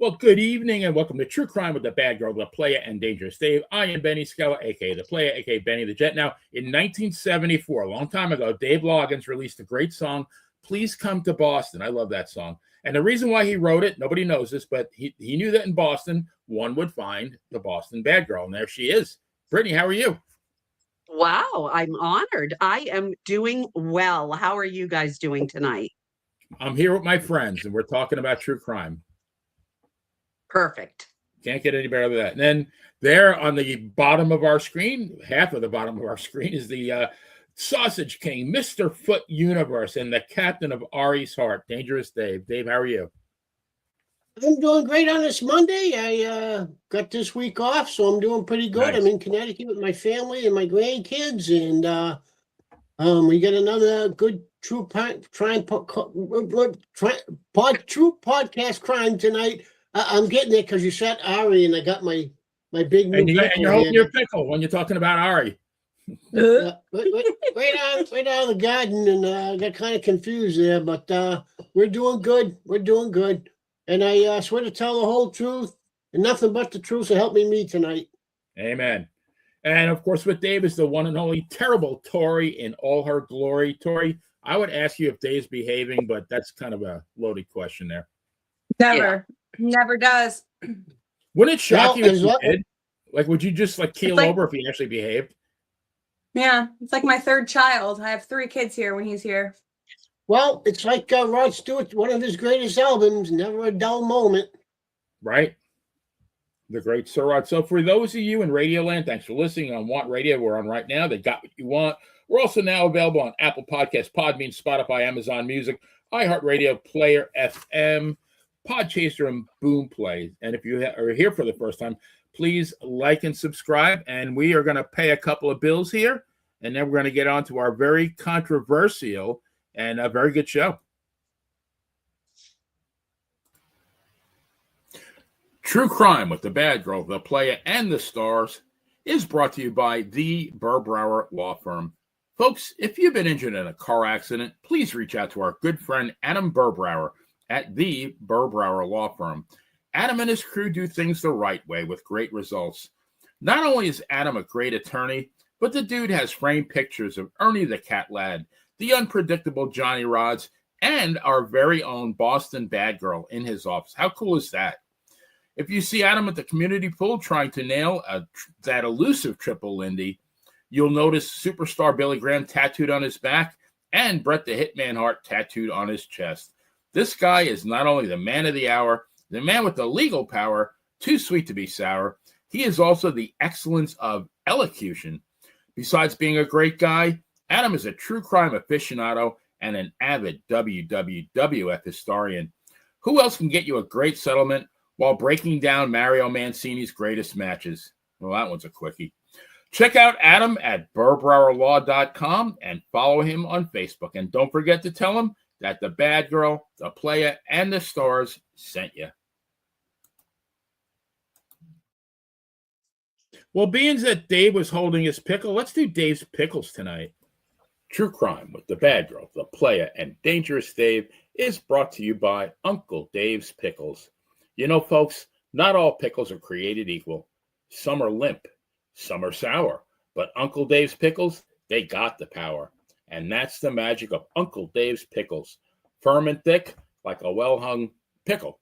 Well, good evening and welcome to True Crime with the Bad Girl, the Playa, and Dangerous Dave. I am Benny Scala, a.k.a. the Playa, a.k.a. Benny the Jet. Now, in 1974, a long time ago, Dave Loggins released a great song, Please Come to Boston. I love that song. And the reason why he wrote it, nobody knows this, but he knew that in Boston, one would find the Boston Bad Girl. And there she is. Brittany, how are you? Wow, I'm honored. I am doing well. How are you guys doing tonight? I'm here with my friends, and we're talking about true crime. Perfect. Can't get any better than that. And then there on the bottom of our screen, half of the bottom of our screen, is the Sausage King, Mr. Foot Universe, and the captain of Ari's heart, Dangerous Dave. Dave, how are you? I'm doing great on this Monday. I got this week off, so I'm doing pretty good. Nice. I'm in Connecticut with my family and my grandkids, and we got another good true podcast crime tonight. I'm getting it because you said Ari, and I got my big new pickle. And you're holding your pickle when you're talking about Ari. Right out of the garden, and I got kind of confused there, but we're doing good. We're doing good. And I swear to tell the whole truth and nothing but the truth, so help me tonight. Amen. And of course, with Dave is the one and only terrible Tori in all her glory. Tori, I would ask you if Dave's behaving, but that's kind of a loaded question there. Never does. Wouldn't it shock you if you did? Like, would you just keel over if he actually behaved? Yeah, it's like my third child. I have 3 kids here when he's here. Well, it's like Rod Stewart, one of his greatest albums, Never a Dull Moment. Right. The great Sir Rod. So for those of you in Radio Land, thanks for listening on Want Radio. We're on right now. They got what you want. We're also now available on Apple Podcasts, Podbean, Spotify, Amazon Music, iHeartRadio, Player FM, Podchaser, and Boomplay. And if you are here for the first time, please like and subscribe. And we are going to pay a couple of bills here. And then we're going to get on to our very controversial and a very good show. True Crime with the Bad Girl, the Playa, and the Stars is brought to you by the Burbrower Law Firm. Folks, if you've been injured in a car accident, please reach out to our good friend Adam Burbrower at the Burbrower Law Firm. Adam and his crew do things the right way with great results. Not only is Adam a great attorney, but the dude has framed pictures of Ernie the Cat Lad, the unpredictable Johnny Rods, and our very own Boston Bad Girl in his office. How cool is that? If you see Adam at the community pool trying to nail that elusive triple Lindy, you'll notice superstar Billy Graham tattooed on his back and Bret the Hitman Hart tattooed on his chest. This guy is not only the man of the hour, the man with the legal power, too sweet to be sour, he is also the excellence of elocution. Besides being a great guy, Adam is a true crime aficionado and an avid WWF historian. Who else can get you a great settlement while breaking down Mario Mancini's greatest matches? Well, that one's a quickie. Check out Adam at burbrowerlaw.com and follow him on Facebook. And don't forget to tell him that the Bad Girl, the Playa, and the Stars sent you. Well, being that Dave was holding his pickle, let's do Dave's pickles tonight. True Crime with the Bad Girl, the Playa, and Dangerous Dave is brought to you by Uncle Dave's Pickles. You know, folks, not all pickles are created equal. Some are limp, some are sour, but Uncle Dave's Pickles, they got the power. And that's the magic of Uncle Dave's Pickles. Firm and thick, like a well-hung pickle.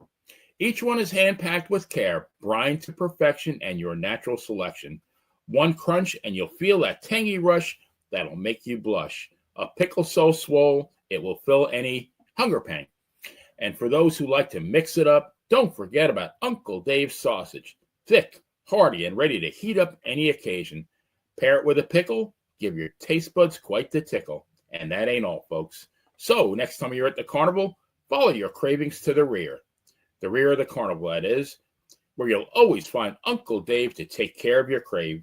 Each one is hand-packed with care, brined to perfection, and your natural selection. One crunch, and you'll feel that tangy rush that'll make you blush. A pickle so swole, it will fill any hunger pang. And for those who like to mix it up, don't forget about Uncle Dave's sausage. Thick, hearty, and ready to heat up any occasion. Pair it with a pickle, give your taste buds quite the tickle. And that ain't all, folks. So next time you're at the carnival, follow your cravings to the rear. the rear of the carnival, that is, where you'll always find Uncle Dave to take care of your crave.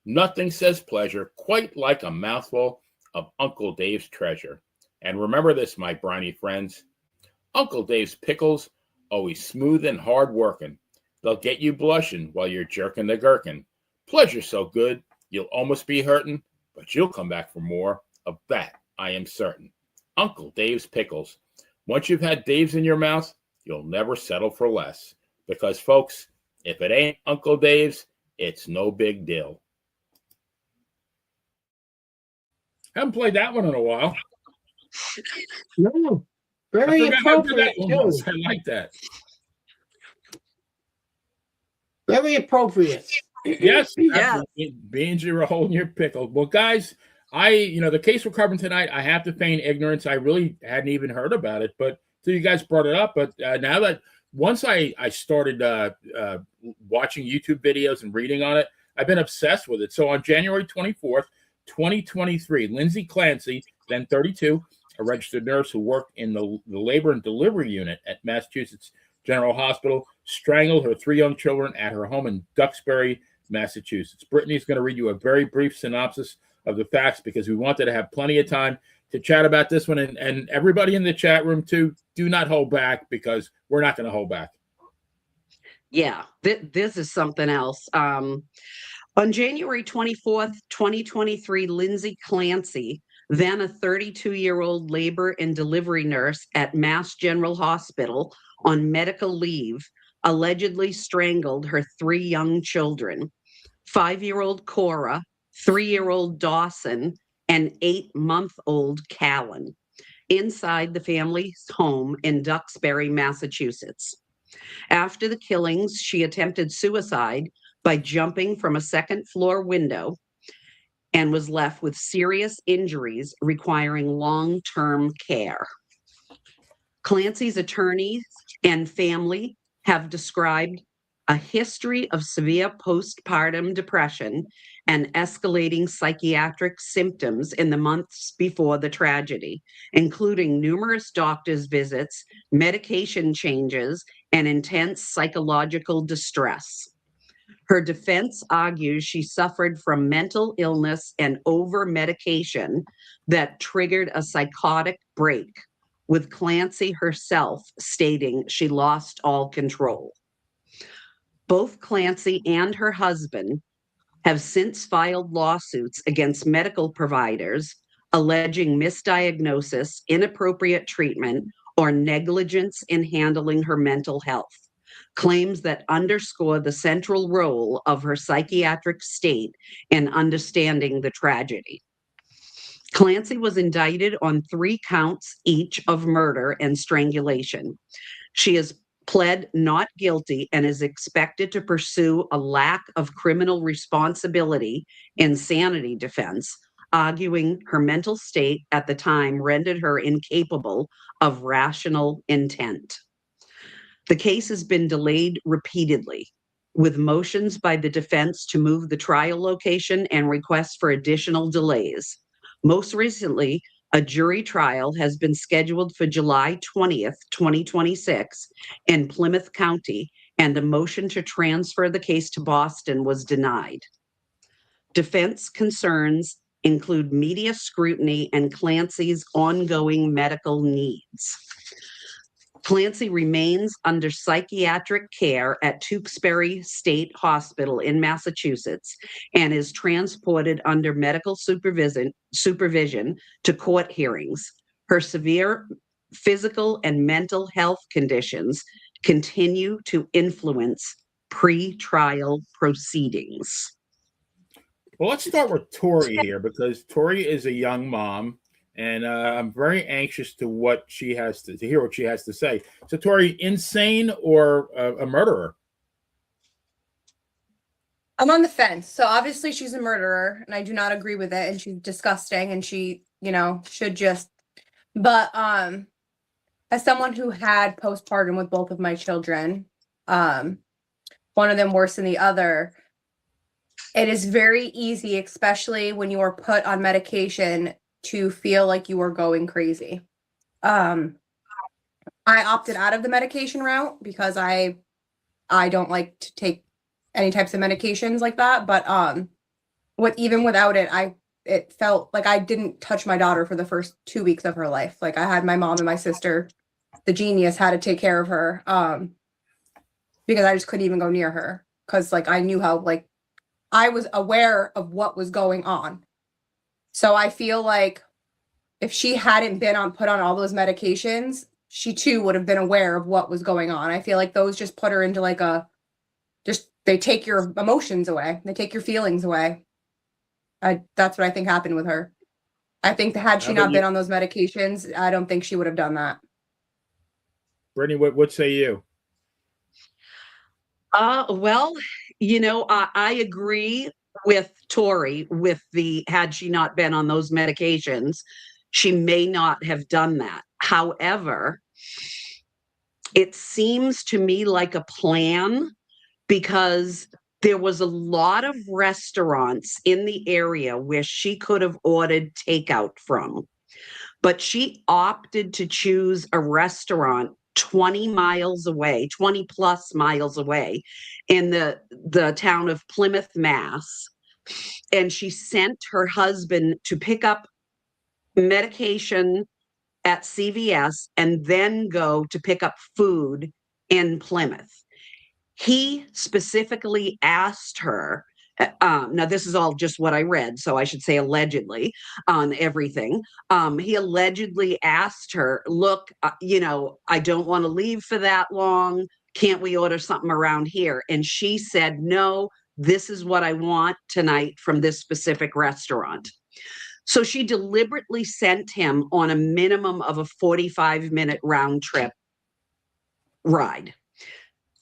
Nothing says pleasure quite like a mouthful of Uncle Dave's treasure. And remember this, my briny friends, Uncle Dave's pickles, always smooth and hard working. They'll get you blushing while you're jerking the gherkin. Pleasure so good, you'll almost be hurting, but you'll come back for more. Of that, I am certain. Uncle Dave's pickles. Once you've had Dave's in your mouth, you'll never settle for less. Because, folks, if it ain't Uncle Dave's, it's no big deal. Haven't played that one in a while. No, very I forgot how good appropriate that one too. was. I like that. Very appropriate. Yes, Yeah. beans you were holding your pickle. Well, guys, the case we're covering tonight, I have to feign ignorance. I really hadn't even heard about it, but so you guys brought it up. But now that once I started watching YouTube videos and reading on it, I've been obsessed with it. So on January 24th, 2023, Lindsay Clancy, then 32, a registered nurse who worked in the labor and delivery unit at Massachusetts General Hospital, strangled her 3 young children at her home in Duxbury, Massachusetts. Brittany's going to read you a very brief synopsis of the facts because we wanted to have plenty of time to chat about this one. And everybody in the chat room, too, do not hold back because we're not going to hold back. Yeah, this is something else. On January 24th, 2023, Lindsay Clancy, then a 32-year-old labor and delivery nurse at Mass General Hospital on medical leave, allegedly strangled her 3 young children, 5-year-old Cora, 3-year-old Dawson, and 8-month-old Callan, inside the family's home in Duxbury, Massachusetts. After the killings, she attempted suicide by jumping from a 2nd-floor window and was left with serious injuries requiring long-term care. Clancy's attorneys and family have described a history of severe postpartum depression and escalating psychiatric symptoms in the months before the tragedy, including numerous doctor's visits, medication changes, and intense psychological distress. Her defense argues she suffered from mental illness and over-medication that triggered a psychotic break, with Clancy herself stating she lost all control. Both Clancy and her husband have since filed lawsuits against medical providers alleging misdiagnosis, inappropriate treatment, or negligence in handling her mental health, claims that underscore the central role of her psychiatric state in understanding the tragedy. Clancy was indicted on 3 counts each of murder and strangulation. She has pled not guilty and is expected to pursue a lack of criminal responsibility insanity defense, arguing her mental state at the time rendered her incapable of rational intent. The case has been delayed repeatedly, with motions by the defense to move the trial location and requests for additional delays. Most recently, a jury trial has been scheduled for July 20th, 2026 in Plymouth County, and a motion to transfer the case to Boston was denied. Defense concerns include media scrutiny and Clancy's ongoing medical needs. Clancy remains under psychiatric care at Duxbury State Hospital in Massachusetts and is transported under medical supervision to court hearings. Her severe physical and mental health conditions continue to influence pre-trial proceedings. Well, let's start with Tori here because Tori is a young mom. And I'm very anxious to hear what she has to say. So, Tori, insane or a murderer? I'm on the fence. So obviously she's a murderer, and I do not agree with it. And she's disgusting, and she, should just. But as someone who had postpartum with both of my children, one of them worse than the other, it is very easy, especially when you are put on medication, to feel like you are going crazy. I'm I opted out of the medication route because I don't like to take any types of medications like that. But even without it, it felt like I didn't touch my daughter for the first 2 weeks of her life. Like I had my mom and my sister, the genius, had to take care of her because I just couldn't even go near her because like I knew how, like, I was aware of what was going on. So I feel like if she hadn't been put on all those medications, she too would have been aware of what was going on. I feel like those just put her into like they take your emotions away. They take your feelings away. That's what I think happened with her. I think that had she not been on those medications, I don't think she would have done that. Brittany, what say you? Well, I agree with Tori with had she not been on those medications, she may not have done that. However, it seems to me like a plan because there was a lot of restaurants in the area where she could have ordered takeout from, but she opted to choose a restaurant 20 miles away, 20 plus miles away in the town of Plymouth, Mass. And she sent her husband to pick up medication at CVS and then go to pick up food in Plymouth. He specifically asked her, now this is all just what I read, so I should say allegedly on everything. He allegedly asked her, look, I don't want to leave for that long. Can't we order something around here? And she said, no, this is what I want tonight from this specific restaurant. So she deliberately sent him on a minimum of a 45-minute round trip ride.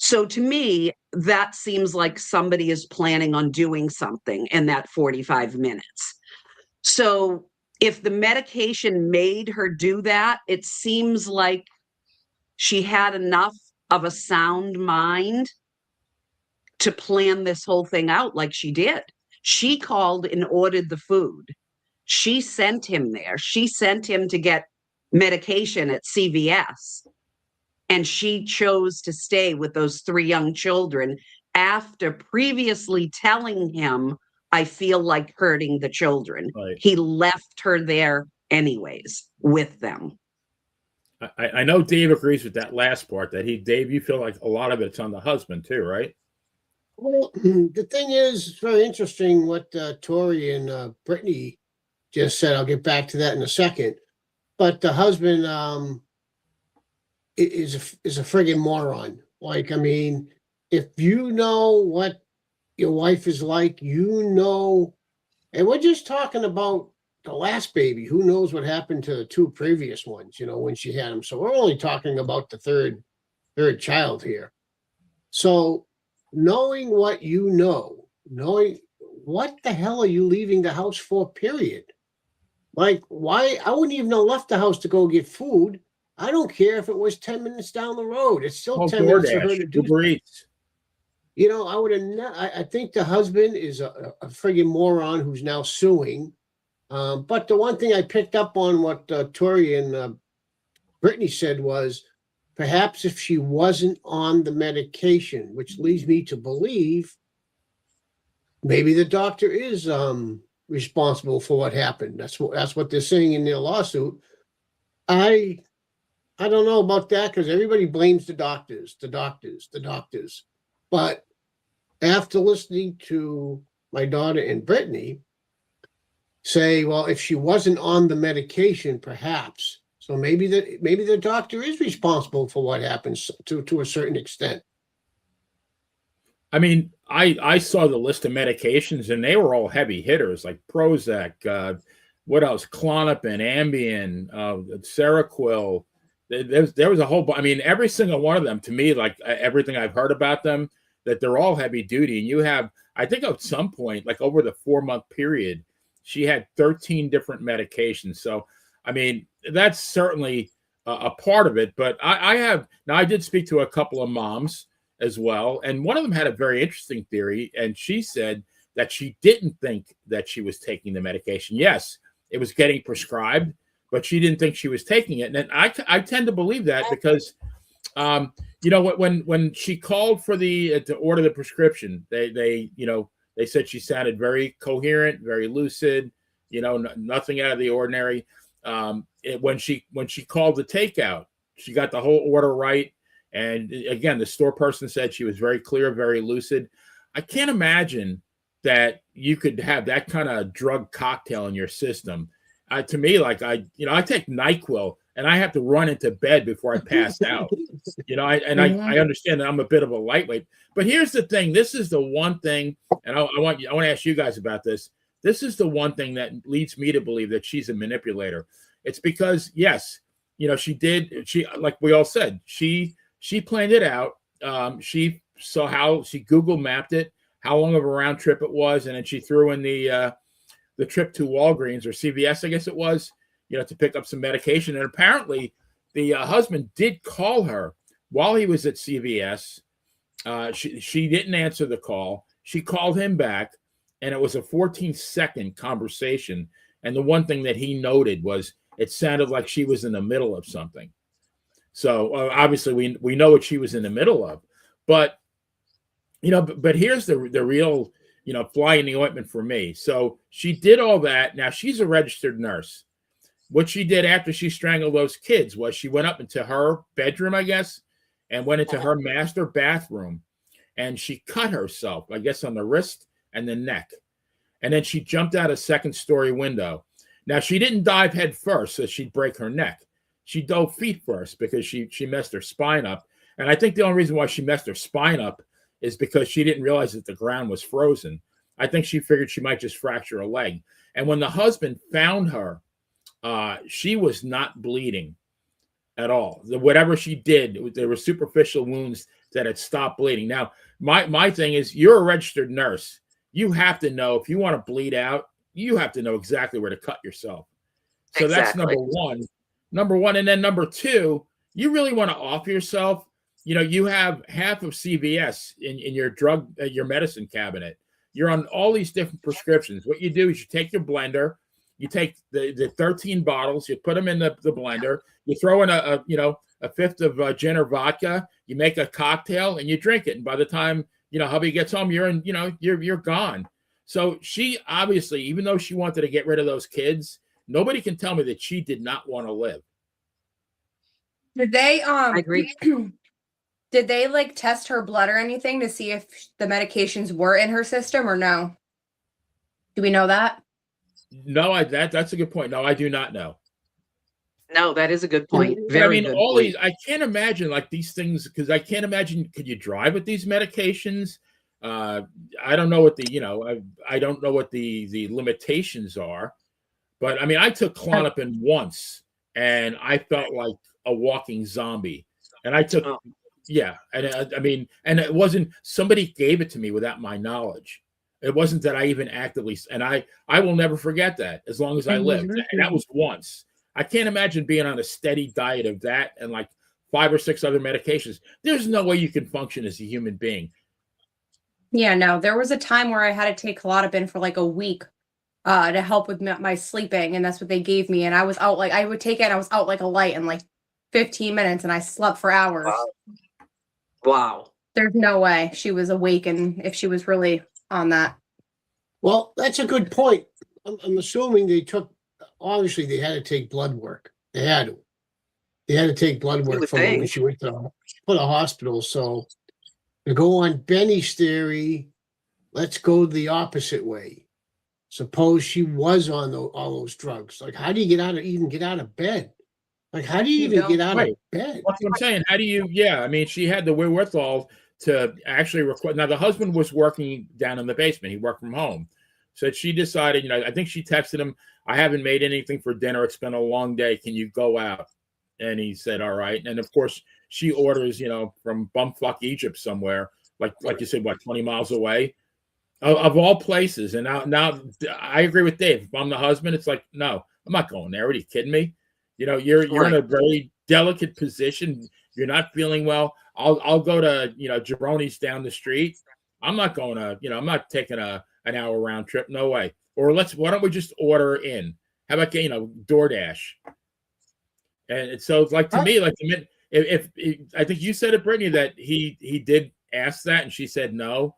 So to me, that seems like somebody is planning on doing something in that 45 minutes. So if the medication made her do that, it seems like she had enough of a sound mind to plan this whole thing out like she did. She called and ordered the food. She sent him there. She sent him to get medication at CVS. And she chose to stay with those 3 young children after previously telling him, I feel like hurting the children. Right. He left her there anyways with them. I know Dave agrees with that last part, Dave, you feel like a lot of it's on the husband too, right? Well, the thing is, it's very interesting what Tori and Brittany just said. I'll get back to that in a second. But the husband is a friggin' moron. Like, I mean, if you know what your wife is like, and we're just talking about the last baby. Who knows what happened to the 2 previous ones, when she had them. So we're only talking about the third child here. So knowing what knowing what the hell are you leaving the house for, period? Like, why? I wouldn't even have left the house to go get food. I don't care if it was 10 minutes down the road. It's still 10 minutes for her to do. I would have. I think the husband is a friggin' moron who's now suing. But the one thing I picked up on what Tori and Brittany said was, perhaps if she wasn't on the medication, which leads me to believe maybe the doctor is responsible for what happened. That's what they're saying in their lawsuit. I don't know about that because everybody blames the doctors. But after listening to my daughter and Brittany say, well, if she wasn't on the medication, perhaps. So maybe the doctor is responsible for what happens to a certain extent. I mean, I saw the list of medications and they were all heavy hitters like Prozac, what else? Klonopin, Ambien, Seroquel. There was a whole. I mean, every single one of them to me, like everything I've heard about them, that they're all heavy duty. And you have, I think, at some point, like over the 4-month period, she had 13 different medications. So, I mean, that's certainly a part of it. But I did speak to a couple of moms as well, and one of them had a very interesting theory, and she said that she didn't think that she was taking the medication. Yes, it was getting prescribed, but she didn't think she was taking it. And I tend to believe that because, you know, when she called for to order the prescription, they said she sounded very coherent, very lucid, you know, nothing out of the ordinary. When she called the takeout, she got the whole order right. And again, the store person said she was very clear, very lucid. I can't imagine that you could have that kind of drug cocktail in your system. To me, like I take NyQuil and I have to run into bed before I pass out. You know, I understand that I'm a bit of a lightweight, but here's the thing. This is the one thing, and I want to ask you guys about this. This is the one thing that leads me to believe that she's a manipulator. It's because, yes, you know, she like we all said, she planned it out. She saw how she Google mapped it, how long of a round trip it was, and then she threw in the trip to Walgreens or CVS, I guess it was, you know, to pick up some medication. And apparently, the husband did call her while he was at CVS. She didn't answer the call. She called him back, and it was a 14-second conversation. And the one thing that he noted was it sounded like she was in the middle of something. So obviously we know what she was in the middle of, but you know, but here's the real, you know, fly in the ointment for me. So she did all that. Now she's a registered nurse. What she did after she strangled those kids was she went up into her bedroom, I guess, and went into her master bathroom, and she cut herself, I guess, on the wrist and the neck, and then she jumped out a second-story window. Now she didn't dive head first, so she'd break her neck. She dove feet first because she messed her spine up. And I think the only reason why she messed her spine up is because she didn't realize that the ground was frozen. I think she figured she might just fracture a leg. And when the husband found her, she was not bleeding at all. Whatever she did, there were superficial wounds that had stopped bleeding. Now, my thing is, you're a registered nurse. You have to know, if you want to bleed out, you have to know exactly where to cut yourself. So that's number one. And then number two, you really want to off yourself. You know, you have half of CVS in your your medicine cabinet. You're on all these different prescriptions. What you do is you take your blender, you take the 13 bottles, you put them in the blender, you throw in a fifth of gin or vodka, you make a cocktail and you drink it. And by the time, you know, hubby gets home, you're gone. So she obviously, even though she wanted to get rid of those kids, nobody can tell me that she did not want to live. Did they I agree. Did they like test her blood or anything to see if the medications were in her system or no? Do we know that? No, that's a good point. No, I do not know. No, that is a good point. But Very I mean, good all point. these, I can't imagine like these things, because I can't imagine, could you drive with these medications? I don't know what I don't know what the limitations are, but I mean, I took Klonopin once and I felt like a walking zombie. And I took, yeah. And I mean, and it wasn't, somebody gave it to me without my knowledge. It wasn't that I even actively, and I will never forget that as long as I live. And that was once. I can't imagine being on a steady diet of that and like 5 or 6 other medications. There's no way you can function as a human being. Yeah, no, there was a time where I had to take Klonopin for like a week to help with my sleeping, and that's what they gave me. And I was out, like, I would take it and I was out like a light in like 15 minutes, and I slept for hours. Wow. There's no way she was awake, and if she was really on that. Well, that's a good point. I'm assuming obviously they had to take blood work. They had to take blood work from her when she went to the hospital. So to go on Benny's theory, let's go the opposite way. Suppose she was on all those drugs. Like, how do you get out of bed? Like, how do you even get out of bed? That's what I'm saying. How do you, I mean, she had the wherewithal to actually record. Now, the husband was working down in the basement. He worked from home. So she decided, I think she texted him, I haven't made anything for dinner. It's been a long day. Can you go out? And he said, all right. And of course, she orders, from bumfuck Egypt somewhere, like you said, 20 miles away, of all places. And now I agree with Dave. If I'm the husband, it's like, no, I'm not going there. Are you kidding me? You're in a very delicate position. You're not feeling well. I'll go to, Gironi's down the street. I'm not going to, I'm not taking an hour round trip. No way. Or why don't we just order in? How about, DoorDash? And so it's like, to me, like, if I think you said it, Brittany, that he did ask that and she said no.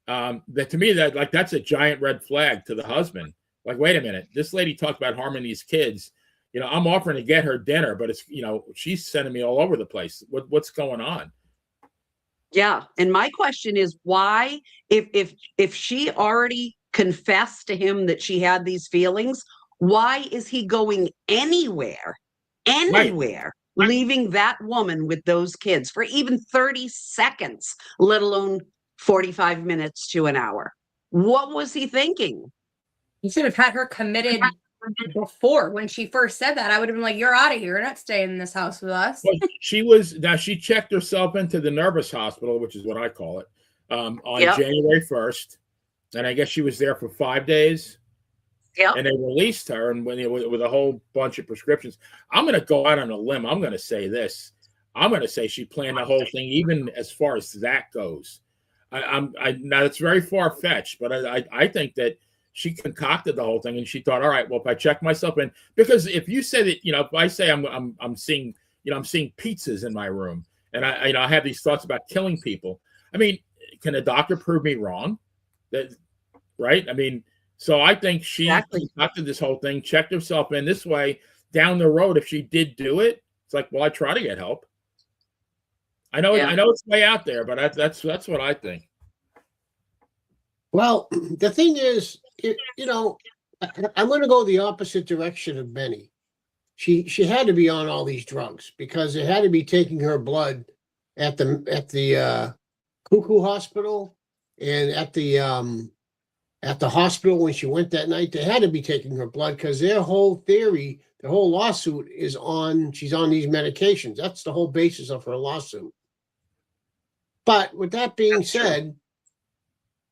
That to me, that like that's a giant red flag to the husband. Like, wait a minute, this lady talked about harming these kids. I'm offering to get her dinner, but it's she's sending me all over the place. What's going on? Yeah, and my question is why, if she already confessed to him that she had these feelings, why is he going anywhere, Right. leaving that woman with those kids for even 30 seconds, let alone 45 minutes to an hour? What was he thinking? You should have had her committed before. When she first said that, I would have been like, you're out of here. You're not staying in this house with us. Well, she checked herself into the nervous hospital, which is what I call it, on January 1st. And I guess she was there for 5 days. Yeah. And they released her and with a whole bunch of prescriptions. I'm going to go out on a limb. I'm going to say this. I'm going to say she planned the whole thing, even as far as that goes. Now it's very far-fetched, but I think that she concocted the whole thing, and she thought, all right, well, if I check myself in, because if you say that, if I say I'm seeing pizzas in my room, and I have these thoughts about killing people. I mean, can a doctor prove me wrong? Right? I mean, so I think she concocted this whole thing, checked herself in. This way, down the road, if she did do it, it's like, well, I try to get help. I know it's way out there, but that's what I think. Well, the thing is, I'm going to go the opposite direction of Benny. She had to be on all these drugs because it had to be taking her blood at the Cuckoo Hospital and at the hospital when she went that night. They had to be taking her blood because their whole theory, the whole lawsuit is she's on these medications. That's the whole basis of her lawsuit. But with that being said,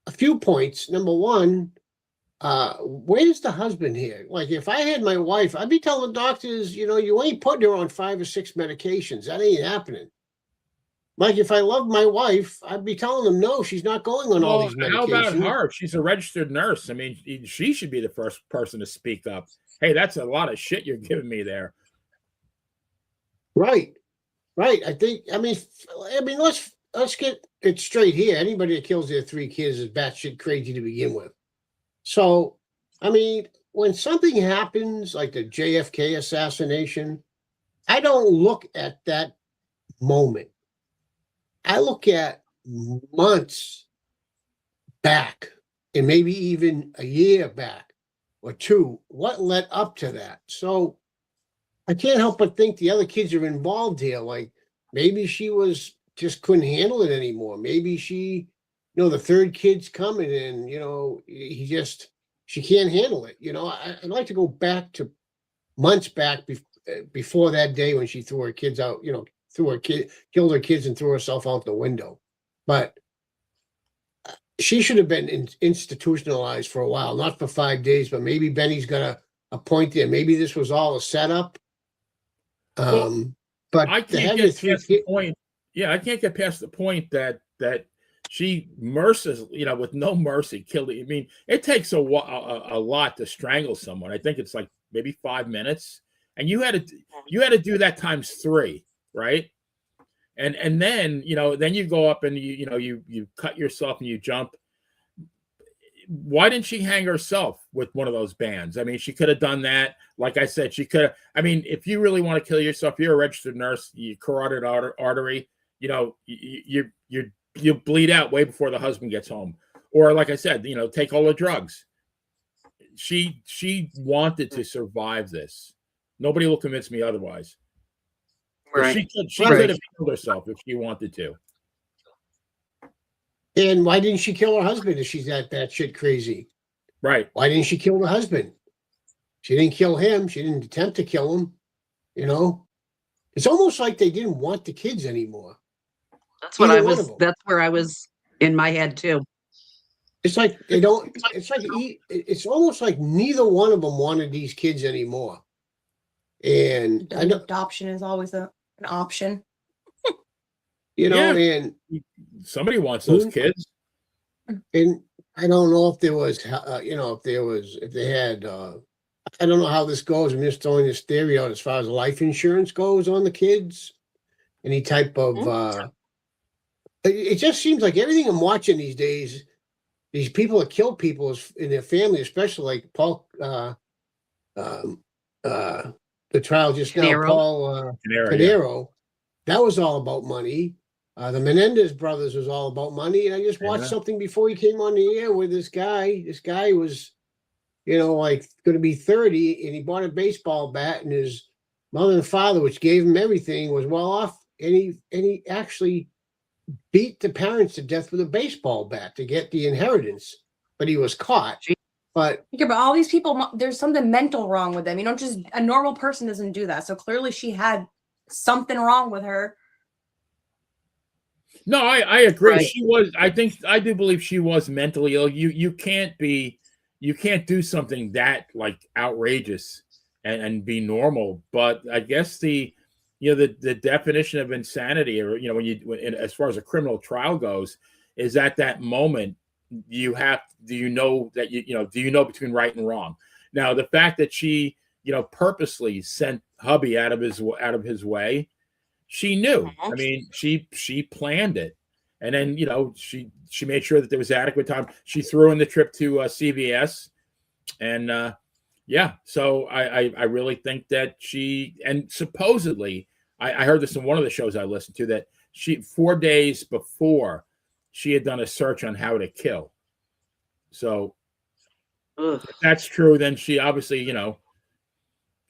a few points. Number one, where's the husband here? Like, if I had my wife, I'd be telling the doctors, you ain't putting her on 5 or 6 medications. That ain't happening. Like, if I love my wife, I'd be telling them, no, she's not going on all these medications. How about her? She's a registered nurse. I mean, she should be the first person to speak up. Hey, that's a lot of shit you're giving me there. Right. I mean, let's get it straight here. Anybody that kills their 3 kids is batshit crazy to begin with. So, I mean, when something happens like the JFK assassination, I don't look at that moment. I look at months back and maybe even a year back or 2, what led up to that. So I can't help but think the other kids are involved here. Like, maybe she just couldn't handle it anymore. Maybe she, the 3rd kid's coming and, she can't handle it. I'd like to go back to months back before that day when she threw her kids out, killed her kids and threw herself out the window. But she should have been institutionalized for a while, not for 5 days, but maybe Benny's got a point there. Maybe this was all a setup. But I can't get past the point. Yeah, I can't get past the point that she with no mercy killed it. I mean, it takes a lot to strangle someone. I think it's like maybe 5 minutes, and you had to do that times 3, right? And then then you go up and you cut yourself and you jump. Why didn't she hang herself with one of those bands? I mean, she could have done that. Like I said, she could have. I mean, if you really want to kill yourself, you're a registered nurse. You carotid artery. You bleed out way before the husband gets home. Or like I said, take all the drugs. She wanted to survive this. Nobody will convince me otherwise. Right. She could have killed herself if she wanted to. And why didn't she kill her husband if she's that batshit crazy? Right. Why didn't she kill the husband? She didn't kill him. She didn't attempt to kill him. It's almost like they didn't want the kids anymore. That's where I was in my head too. It's like it's almost like neither one of them wanted these kids anymore. And adoption is always an option. And somebody wants those kids. And I don't know if there was, if they had I don't know how this goes. I'm just throwing this theory out as far as life insurance goes on the kids. Any type of it just seems like everything I'm watching these days, these people that kill people in their family, especially like Paul the trial just now, Canaro. Paul Canaro, that was all about money. The Menendez brothers was all about money. And I just watched something before he came on the air with this guy. This guy was, like going to be 30, and he bought a baseball bat, and his mother and father, which gave him everything, was well off. And he actually beat the parents to death with a baseball bat to get the inheritance, but he was caught. But yeah, but all these people, there's something mental wrong with them. A normal person doesn't do that. So clearly she had something wrong with her. No, I agree. Right. She was. I do believe she was mentally ill. You can't do something that like outrageous and be normal. But I guess the definition of insanity, or as far as a criminal trial goes, is at that moment do you know between right and wrong. Now the fact that she purposely sent hubby out of his way, she knew. I mean, she planned it, and then she made sure that there was adequate time. She threw in the trip to CVS, and so I really think that and supposedly I heard this in one of the shows I listened to, that 4 days before she had done a search on how to kill. So if that's true, then she obviously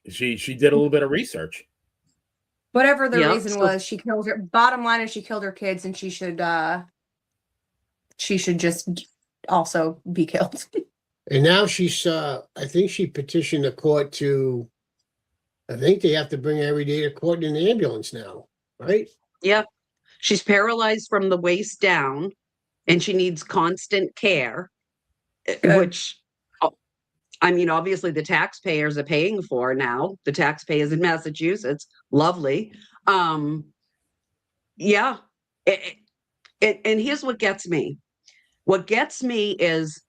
she did a little bit of research. Whatever the reason was, she killed her. Bottom line is she killed her kids, and she should just also be killed. And now she's I think she petitioned the court to, I think they have to bring her every day to court in an ambulance now, right? Yep. She's paralyzed from the waist down, and she needs constant care, which, I mean, obviously the taxpayers are paying for now. The taxpayers in Massachusetts, lovely. And here's what gets me. What gets me is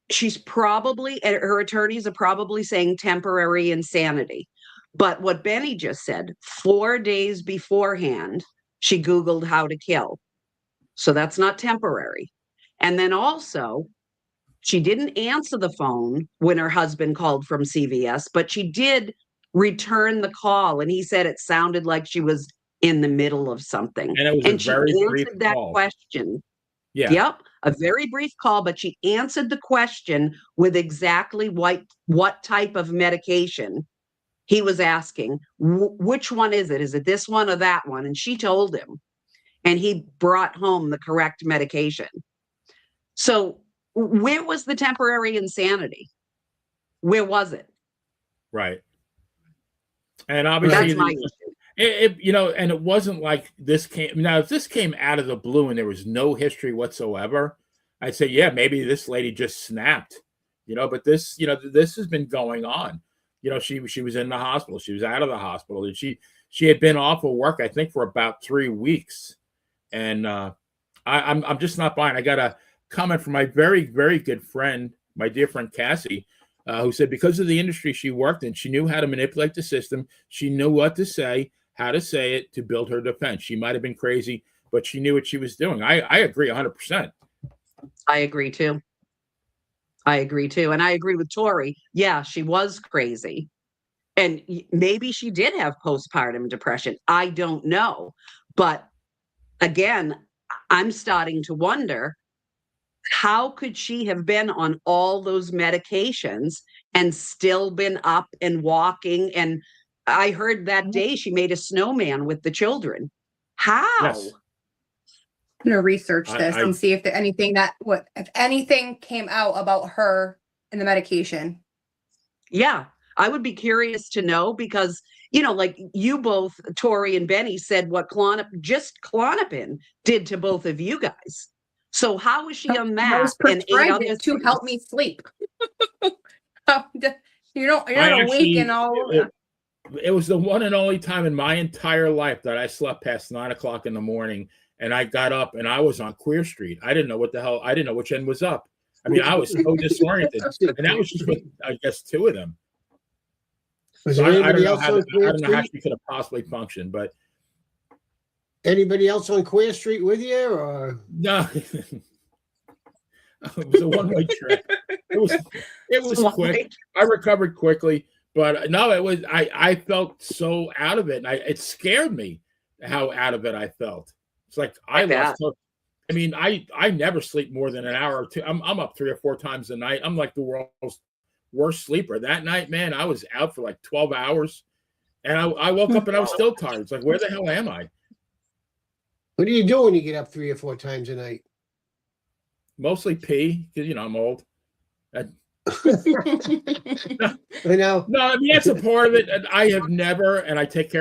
she's probably, and her attorneys are probably saying temporary insanity. But what Benny just said, 4 days beforehand, she Googled how to kill. So that's not temporary. And then also, she didn't answer the phone when her husband called from CVS, but she did return the call. And he said it sounded like she was in the middle of something. And it was a very brief that call. Question. Yeah. Yep. A very brief call, but she answered the question with exactly what type of medication he was asking. Which one is it? Is it this one or that one? And she told him, and he brought home the correct medication. So where was the temporary insanity? Where was it? Right. And obviously, that's my issue. And it wasn't like this came. Now, if this came out of the blue and there was no history whatsoever, I'd say, yeah, maybe this lady just snapped. But this, this has been going on. She was in the hospital. She was out of the hospital, and she had been off of work, I think, for about 3 weeks. And I'm just not buying. I got a comment from my very, very good friend, my dear friend Cassie, who said because of the industry she worked in, she knew how to manipulate the system. She knew what to say, how to say it to build her defense. She might have been crazy, but she knew what she was doing. I agree 100%. I agree too. And I agree with Tori. Yeah, she was crazy. And maybe she did have postpartum depression. I don't know. But again, I'm starting to wonder, how could she have been on all those medications and still been up and walking? And I heard that day she made a snowman with the children. How? Yes. I'm gonna research this and see if if anything came out about her and the medication. Yeah, I would be curious to know, because like you both, Tori and Benny, said what Klonopin did to both of you guys. So how was she on that? I was prescribed it to help me sleep. You're not awake and all. It was the one and only time in my entire life that I slept past 9 o'clock in the morning, and I got up and I was on Queer Street. I didn't know what the hell. I didn't know which end was up. I mean, I was so disoriented, and that was just with, I guess, 2 of them. Was So there I don't anybody know else how on I Queer don't know how Street? she could have possibly functioned, but Anybody else on Queer Street with you, or? no, it was a one-way trip. It was quick. I recovered quickly, but no, it was I felt so out of it, and it scared me how out of it I felt. It's like I bet. lost. I mean, I never sleep more than an hour or two. I'm up 3 or 4 times a night. I'm like the world's worst sleeper. That night, man, I was out for like 12 hours, and I woke up and I was still tired. It's like, where the hell am I? What do you do when you get up 3 or 4 times a night? Mostly pee, because I'm old. I know. No, I mean that's a part of it. And I have never, and I take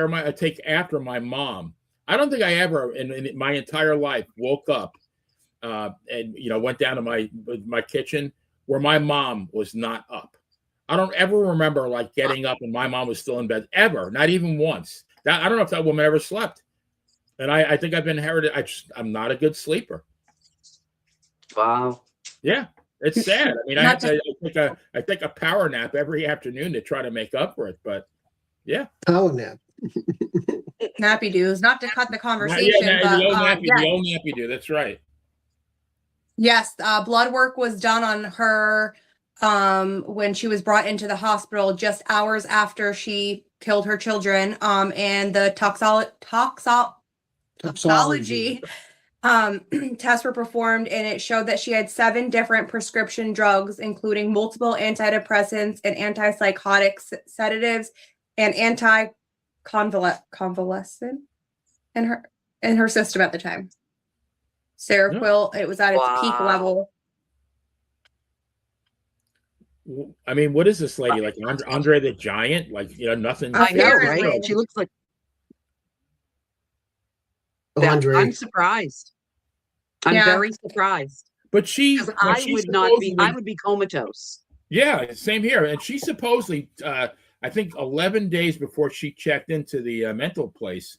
after my mom. I don't think I ever in my entire life woke up and went down to my kitchen where my mom was not up. I don't ever remember like getting up and my mom was still in bed ever, not even once. I don't know if that woman ever slept. And I think I've inherited. I'm not a good sleeper. Wow. Yeah, it's sad. I mean, I take a power nap every afternoon to try to make up for it. But yeah, Power nap. Nappy doos, not to cut the conversation, the old but nappy do. That's right. yes, blood work was done on her when she was brought into the hospital just hours after she killed her children. And the toxology tests were performed, and it showed that she had 7 different prescription drugs, including multiple antidepressants and antipsychotic sedatives and convalescent in her system at the time. Seroquel, it was at its peak level. I mean, what is this lady like? Andre the Giant? Like nothing. I know, right? She looks like. Andre. I'm surprised. I'm very surprised. But I would be comatose. Yeah, same here. And she supposedly, I think 11 days before she checked into the mental place,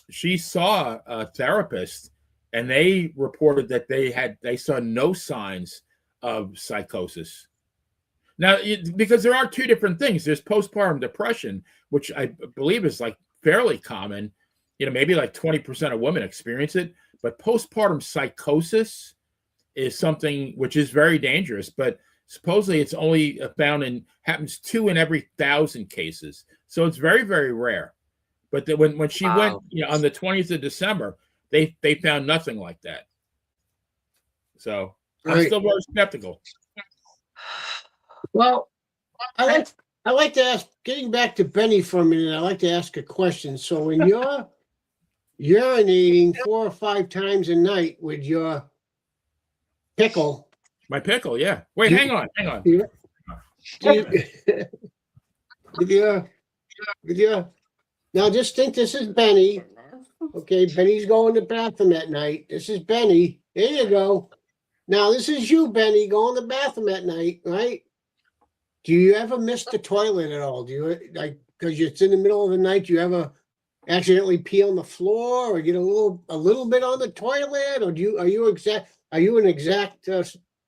she saw a therapist, and they reported that they saw no signs of psychosis. Now, because there are 2 different things. There's postpartum depression, which I believe is like fairly common. Maybe like 20% of women experience it. But postpartum psychosis is something which is very dangerous. But supposedly it's only happens 2 in every 1,000 cases. So it's very, very rare. But when she went on the 20th of December, they found nothing like that. So I'm still very skeptical. Well, I like to ask, getting back to Benny for a minute, I like to ask a question. So when you're urinating 4 or 5 times a night with your pickle. My pickle, yeah. Wait, hang on. Now just think this is Benny. Okay, Benny's going to the bathroom at night. This is Benny. There you go. Now this is you, Benny, going to the bathroom at night, right? Do you ever miss the toilet at all? Do you, like, because it's in the middle of the night, do you ever accidentally pee on the floor or get a little bit on the toilet, or are you an exact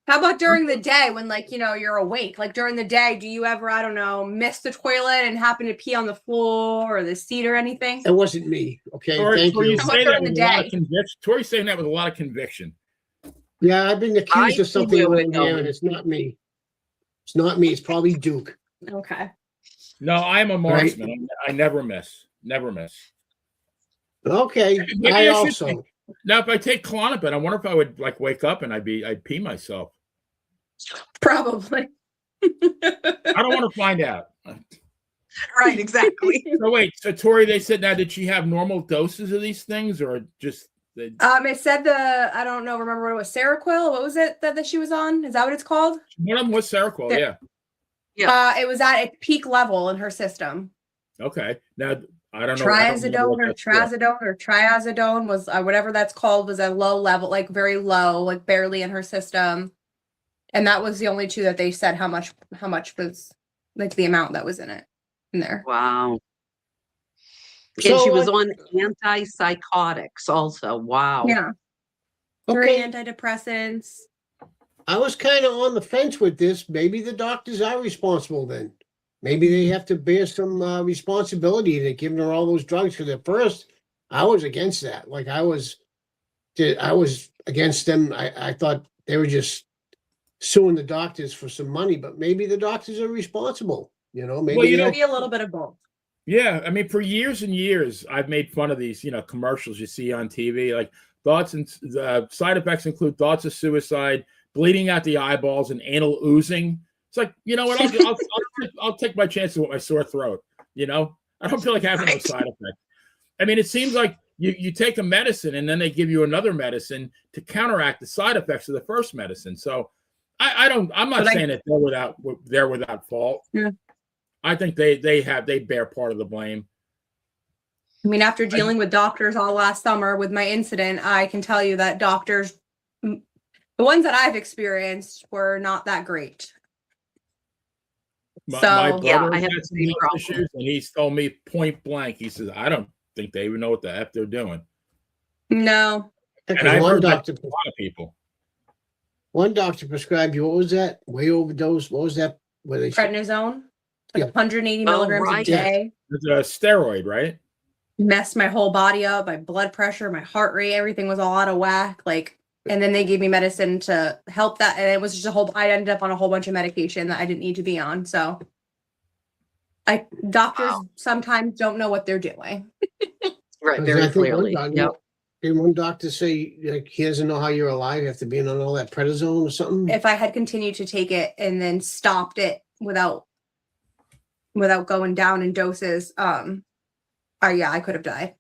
how about during the day when you're awake? Like during the day, do you ever, I don't know, miss the toilet and happen to pee on the floor or the seat or anything? It wasn't me. Okay, thank you. Tori's saying that with a lot of conviction. Yeah, I've been accused of something around here, and it's not me. It's not me. It's probably Duke. Okay. No, I'm a marksman. Right? I never miss. Never miss. Okay. I also. Now, if I take Klonopin, I wonder if I would wake up and I'd pee myself. Probably. I don't want to find out. Right, exactly. So wait, so Tori, they said now, did she have normal doses of these things or just? It said I don't know, remember what it was, Seroquel? What was it that she was on? Is that what it's called? One of them was Seroquel, yeah. Yeah. It was at its peak level in her system. Okay. Now, I don't know. Triazidone or triazidone was whatever that's called, was a low level, like very low, like barely in her system. And that was the only 2 that they said how much was like the amount that was in there. Wow. So, and she was on antipsychotics also. Wow. Yeah. 3 antidepressants. I was kind of on the fence with this. Maybe the doctors are responsible then. maybe they have to bear some responsibility to giving her all those drugs. Because at first, I was against that. Like I was against them. I thought they were just suing the doctors for some money, but maybe the doctors are responsible. You know, maybe Well, you they know, Maybe a little bit of both. Yeah, I mean, for years and years, I've made fun of these, commercials you see on TV. Like thoughts and side effects include thoughts of suicide, bleeding out the eyeballs, and anal oozing. It's like, you know what? I'll take my chances with my sore throat. I don't feel like having those side effects. I mean, it seems like you take a medicine and then they give you another medicine to counteract the side effects of the first medicine. So I'm not saying that they're without fault. Yeah. I think they bear part of the blame. I mean, after dealing with doctors all last summer with my incident, I can tell you that doctors, the ones that I've experienced, were not that great. My So yeah, brother I have had the some same health problem. issues, and he's told me point blank. He says, "I don't think they even know what the F they're doing." no, And I've heard that from a lot of people. One doctor prescribed you, what was that? Whey overdose. What was that? Where they prednisone, like Yeah. 180 Oh, milligrams right. a day. It's a steroid, right? Messed my whole body up, my blood pressure, my heart rate, everything was all out of whack. And then they gave me medicine to help that. And it was just I ended up on a whole bunch of medication that I didn't need to be on. So doctors sometimes don't know what they're doing. Right, Because very I think clearly. one Yep. didn't one doctor say like he doesn't know how you're alive after being on all that prednisone or something? If I had continued to take it and then stopped it without going down in doses, I could have died.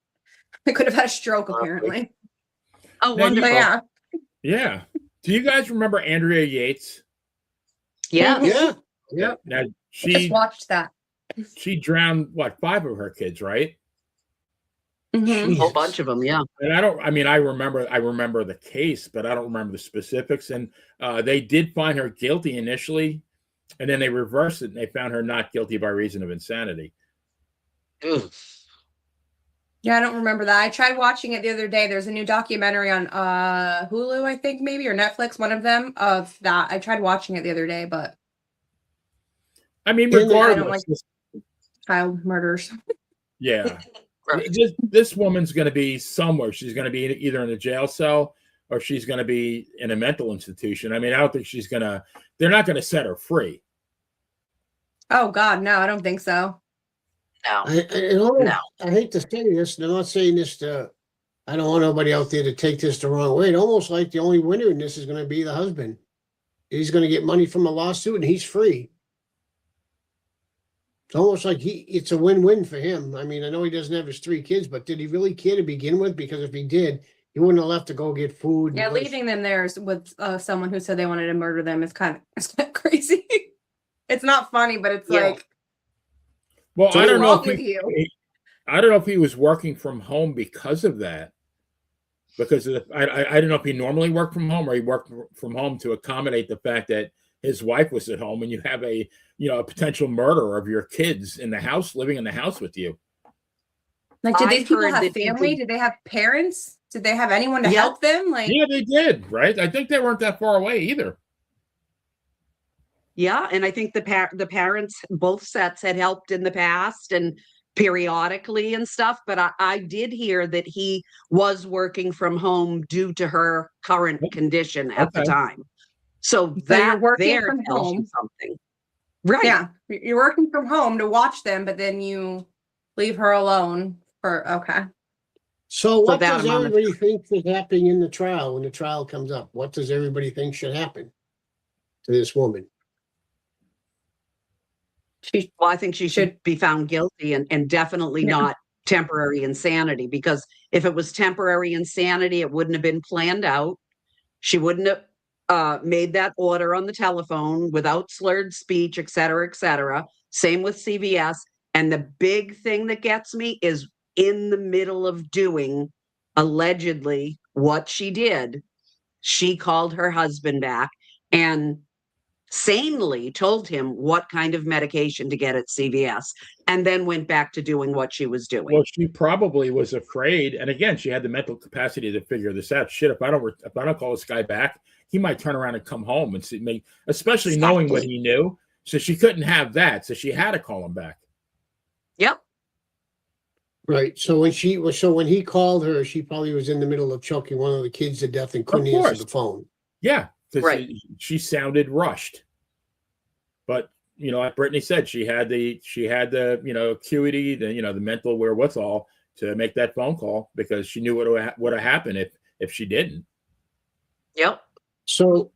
I could have had a stroke, apparently. Oh, Now, wonderful. But yeah. Yeah. Do you guys remember Andrea Yates? Yes. Yeah. Yeah. Now Just watched that. she drowned 5 of her kids, right? Mhm. A whole bunch of them. Yeah. And I remember the case, but I don't remember the specifics. And they did find her guilty initially, and then they reversed it and they found her not guilty by reason of insanity. Ugh. Yeah, I don't remember that. I tried watching it the other day. There's a new documentary on Hulu, I think maybe, or Netflix, one of them, of that. I tried watching it the other day, but I mean, Yeah, I don't regardless, like child murders. yeah. Right. This woman's going to be somewhere. She's going to be either in a jail cell or she's going to be in a mental institution. I mean, I don't think they're not going to set her free. Oh God, no, I don't think so. No. I hate to say this. They're not saying this to. I don't want nobody out there to take this the wrong way. It almost like the only winner in this is going to be the husband. He's going to get money from a lawsuit and he's free. It's almost like it's a win-win for him. I mean, I know he doesn't have his 3 kids, but did he really care to begin with? Because if he did, he wouldn't have left to go get food. Yeah, leaving them there with someone who said they wanted to murder them is kind of crazy. It's not funny, but it's like, Well, what's I don't know wrong with you? I don't know if he was working from home because of that. Because I don't know if he normally worked from home or he worked from home to accommodate the fact that his wife was at home and you have a potential murderer of your kids in the house, living in the house with you. Like, did these I've people heard have that family? Did they have parents? Did they have anyone to help them? Like, Yeah, they did, right? I think they weren't that far away either. Yeah, and I think the parents, both sets, had helped in the past and periodically and stuff. But I did hear that he was working from home due to her current condition at the Okay. time. So you're that working there from tells you home. something, right? yeah, you're working from home to watch them, but then you leave her alone for So what that does amount of everybody think is happening in the trial when the trial comes up? What does everybody think should happen to this woman? Well, I think she should be found guilty and definitely not temporary insanity, because if it was temporary insanity, it wouldn't have been planned out. She wouldn't have made that order on the telephone without slurred speech, et cetera, et cetera. Same with CVS. And the big thing that gets me is in the middle of doing allegedly what she did, she called her husband back and sanely told him what kind of medication to get at CVS, and then went back to doing what she was doing. Well, she probably was afraid, and again, she had the mental capacity to figure this out. Shit, if I don't call this guy back, he might turn around and come home and see me. Especially knowing what he knew, So she couldn't have that. So she had to call him back. Yep. Right. So when he called her, she probably was in the middle of choking one of the kids to death and couldn't answer the phone. Yeah, because Right. she sounded rushed. But like Brittany said, she had the acuity, the mental wherewithal to make that phone call because she knew what would have happened if she didn't. Yep. So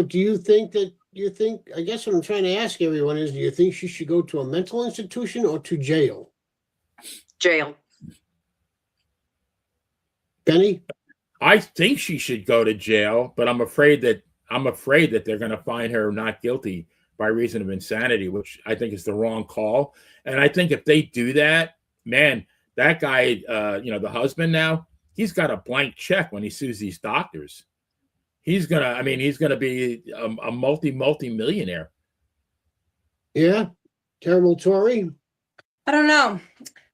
do you think, I guess what I'm trying to ask everyone is, do you think she should go to a mental institution or to jail? Jail. Benny? I think she should go to jail, but I'm afraid that they're going to find her not guilty by reason of insanity, which I think is the wrong call. And I think if they do that, man, that guy, the husband now, he's got a blank check when he sues these doctors. He's gonna be a multi-millionaire. Yeah. Terrible Tory. I don't know.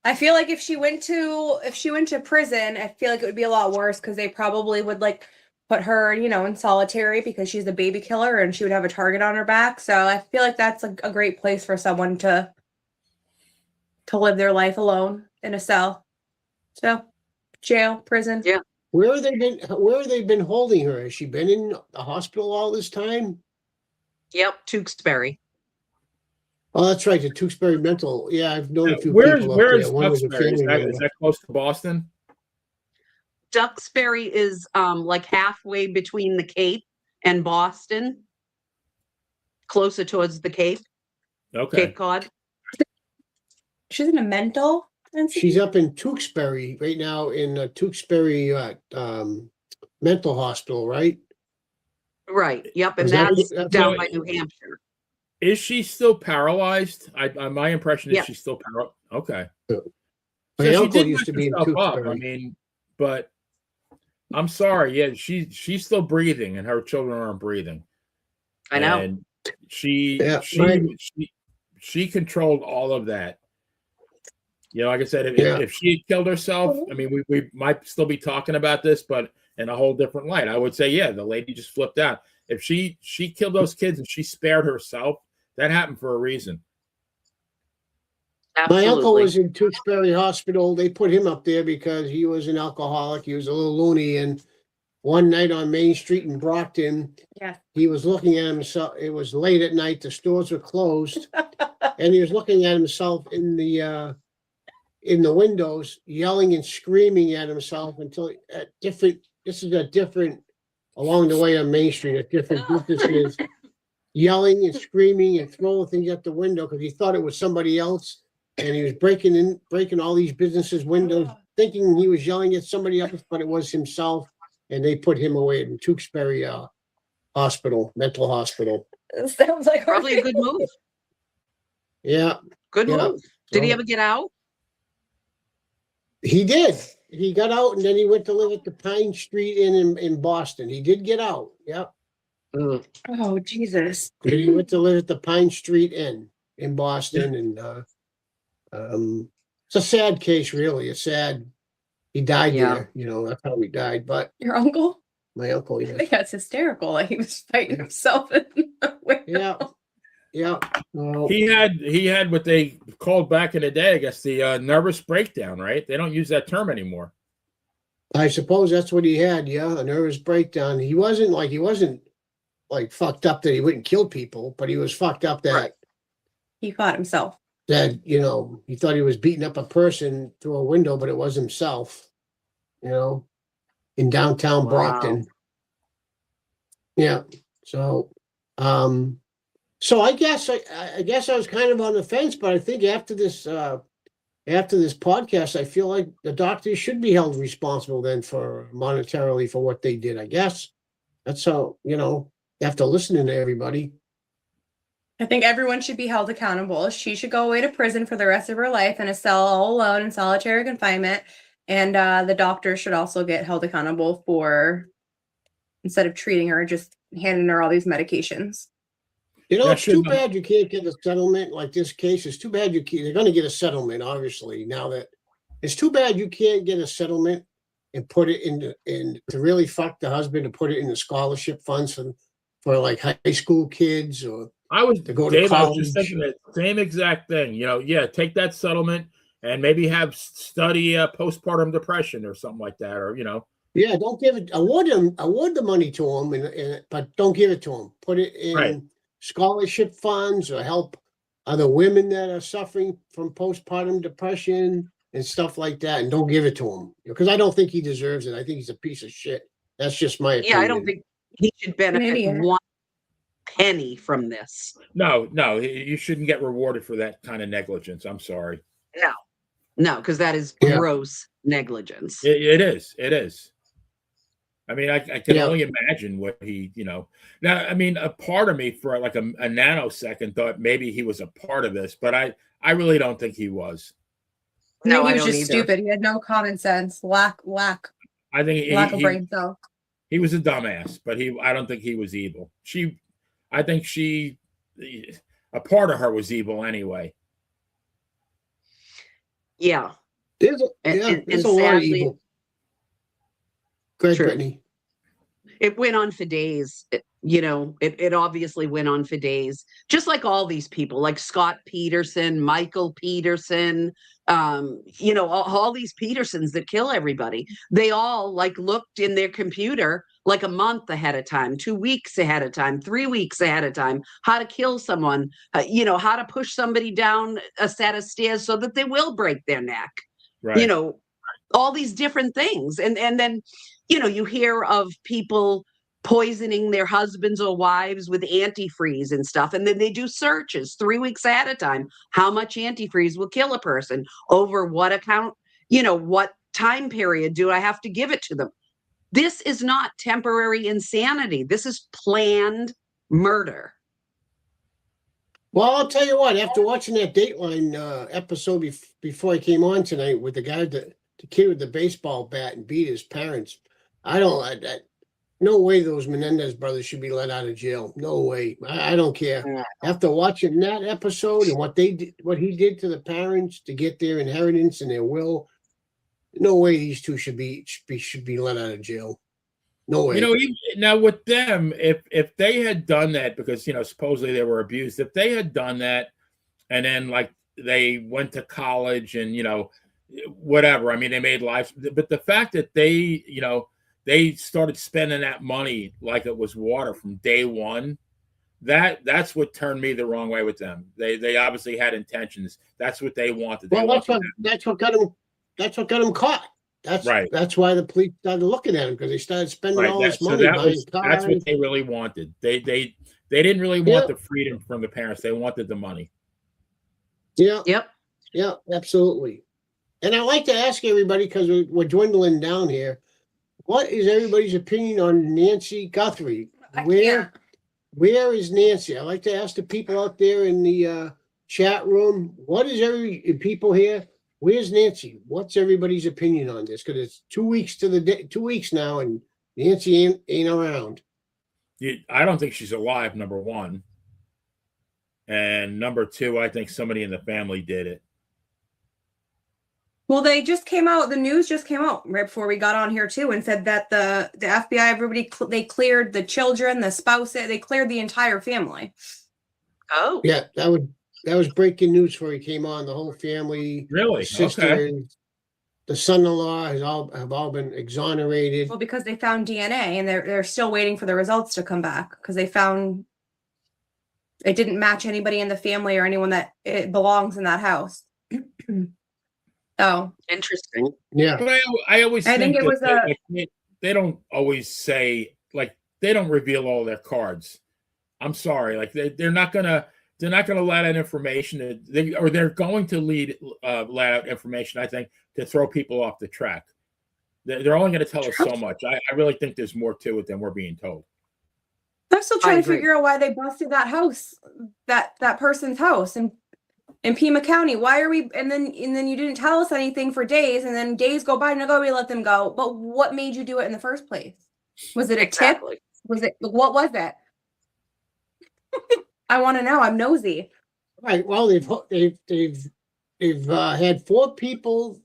I feel like if she went to prison, I feel like it would be a lot worse because they probably would put her, in solitary because she's a baby killer and she would have a target on her back. So I feel like that's a great place for someone to live their life alone in a cell. So jail, prison. Yeah. Where have they been holding her? Has she been in the hospital all this time? Yep. Tewksbury. Oh, that's right. The Duxbury mental. Yeah, I've known a few Where people up is there. One was a Duxbury? family Is member. that close to Boston? Duxbury is halfway between the Cape and Boston, closer towards the Cape. Okay. Cape Cod. She's in a mental institution? She's up in Tewksbury right now in Tewksbury mental hospital, right? Right. Yep. And Is that- that's that's down what- by New Hampshire. Is she still paralyzed? My impression is Yeah. she's still paralyzed. Okay. My So she uncle did used to mess be in herself up. Tewksbury. But I'm sorry. Yeah, she's still breathing, and her children aren't breathing. I know. And she Yeah, right. she controlled all of that. Like I said, Yeah. if she had killed herself, we might still be talking about this, but in a whole different light. I would say, yeah, the lady just flipped out. If she killed those kids and she spared herself, that happened for a reason. My Absolutely. uncle was in Tewksbury Hospital. They put him up there because he was an alcoholic. He was a little loony. And one night on Main Street in Brockton, Yeah. he was looking at himself. It was late at night. The stores were closed. And he was looking at himself in the windows, yelling and screaming at himself until along the way on Main Street, at different businesses, yelling and screaming and throwing things at the window because he thought it was somebody else. And he was breaking all these businesses' windows, thinking he was yelling at somebody else, but it was himself. And they put him away in Tewksbury hospital, mental hospital. It sounds like Probably a good move. Yeah, Good Yeah. move. Did he So- ever get out? he did. He got out and then he went to live at the Pine Street Inn in Boston. He did get out. Yeah. Ugh. Oh, Jesus. He went to live at the Pine Street Inn in Boston. And it's a sad case, really. He died Yeah. there. That's how he died. But Your uncle? my uncle, I yeah. think that's hysterical. Like he was fighting himself in the window. Yeah. Well, He had what they called back in the day, I guess, the nervous breakdown, right? They don't use that term anymore. I suppose that's what he had. Yeah. A nervous breakdown. He wasn't like fucked up that he wouldn't kill people, but he was fucked up that, Right. He fought himself. he thought he was beating up a person through a window, but it was himself, in downtown Wow. Brockton. Yeah. So, I guess I was kind of on the fence, but I think after this podcast, I feel like the doctors should be held responsible then for monetarily for what they did. I guess that's how, after listening to everybody. I think everyone should be held accountable. She should go away to prison for the rest of her life in a cell all alone in solitary confinement. And the doctor should also get held accountable for, instead of treating her, just handing her all these medications. That It's too should be- bad you can't get a settlement like this case. It's too bad they're going to get a settlement, obviously, now that it's too bad you can't get a settlement and put it in to really fuck the husband, to put it in the scholarship funds for like high school kids or I was to go to Dave. I was college. just thinking the same exact thing. Take that settlement and maybe study postpartum depression or something like that, or Yeah, don't give it. Award the money to them, but don't give it to them. Put it in Right. scholarship funds or help other women that are suffering from postpartum depression and stuff like that, and don't give it to him because I don't think he deserves it. I think he's a piece of shit. That's just my opinion. Yeah, I don't think he should benefit idiot. one penny from this. No, you shouldn't get rewarded for that kind of negligence. I'm sorry. No, because that is Yeah. gross negligence. It is. I mean, I can Yeah. only imagine what he, Now, I mean, a part of me for like a nanosecond thought maybe he was a part of this, but I really don't think he was. No, he I was don't just either. stupid. He had no common sense. Lack I think of brain cells. he was a dumbass, but I don't think he was evil. I think a part of her was evil anyway. Yeah. There's a lot of sadly, evil. Go ahead, True. Brittany. it went on for days. It obviously went on for days, just like all these people, like Scott Peterson, Michael Peterson, all these Petersons that kill everybody. They all looked in their computer like a month ahead of time, 2 weeks ahead of time, 3 weeks ahead of time, how to kill someone, how to push somebody down a set of stairs so that they will break their neck. Right. All these different things. And then, you hear of people poisoning their husbands or wives with antifreeze and stuff. And then they do searches 3 weeks ahead of time. How much antifreeze will kill a person? Over what account? What time period do I have to give it to them? This is not temporary insanity. This is planned murder. Well, I'll tell you what, after watching that Dateline episode before I came on tonight with the guy, the kid with the baseball bat and beat his parents, no way those Menendez brothers should be let out of jail. No way. I don't care. Yeah. After watching that episode and what he did to the parents to get their inheritance and their will, no way these two should be let out of jail. No way. Now with them, if they had done that, because supposedly they were abused, if they had done that, and then they went to college and whatever, I mean, they made lives, but the fact that they started spending that money like it was water from day one, that's what turned me the wrong way with them. They obviously had intentions. That's what they wanted. Well, that's what got him caught. That's right. That's why the police started looking at him, because they started spending all this money. That's what they really wanted. They didn't really want the freedom from the parents. They wanted the money. Yeah. Yep. Yeah, absolutely. And I'd like to ask everybody, because we're dwindling down here, what is everybody's opinion on Nancy Guthrie? Where is Nancy? I'd like to ask the people out there in the chat room, people here, where's Nancy? What's everybody's opinion on this? Because it's 2 weeks to the day, 2 weeks now, and Nancy ain't around. I don't think she's alive, number one. And number two, I think somebody in the family did it. Well, the news just came out right before we got on here too, and said that the FBI, everybody, they cleared the children, the spouses, they cleared the entire family. Oh. Yeah, that was breaking news before he came on. The whole family, Really? the sister, the son-in-law have all been exonerated. Well, because they found DNA, and they're still waiting for the results to come back, because they found it didn't match anybody in the family or anyone that it belongs in that house. Oh, Interesting. Yeah. But I always think it was they don't always say, they don't reveal all their cards. I'm sorry, they're not gonna let out information. They're going to let out information, I think, to throw people off the track. They're only going to tell us so much. I really think there's more to it than we're being told. I'm still trying to figure out why they busted that house, that person's house in Pima County. Why are we? And then you didn't tell us anything for days, and then days go by, and we let them go. But what made you do it in the first place? Was it a tip? What was it? I want to know. I'm nosy. Right. Well, they've had 4 people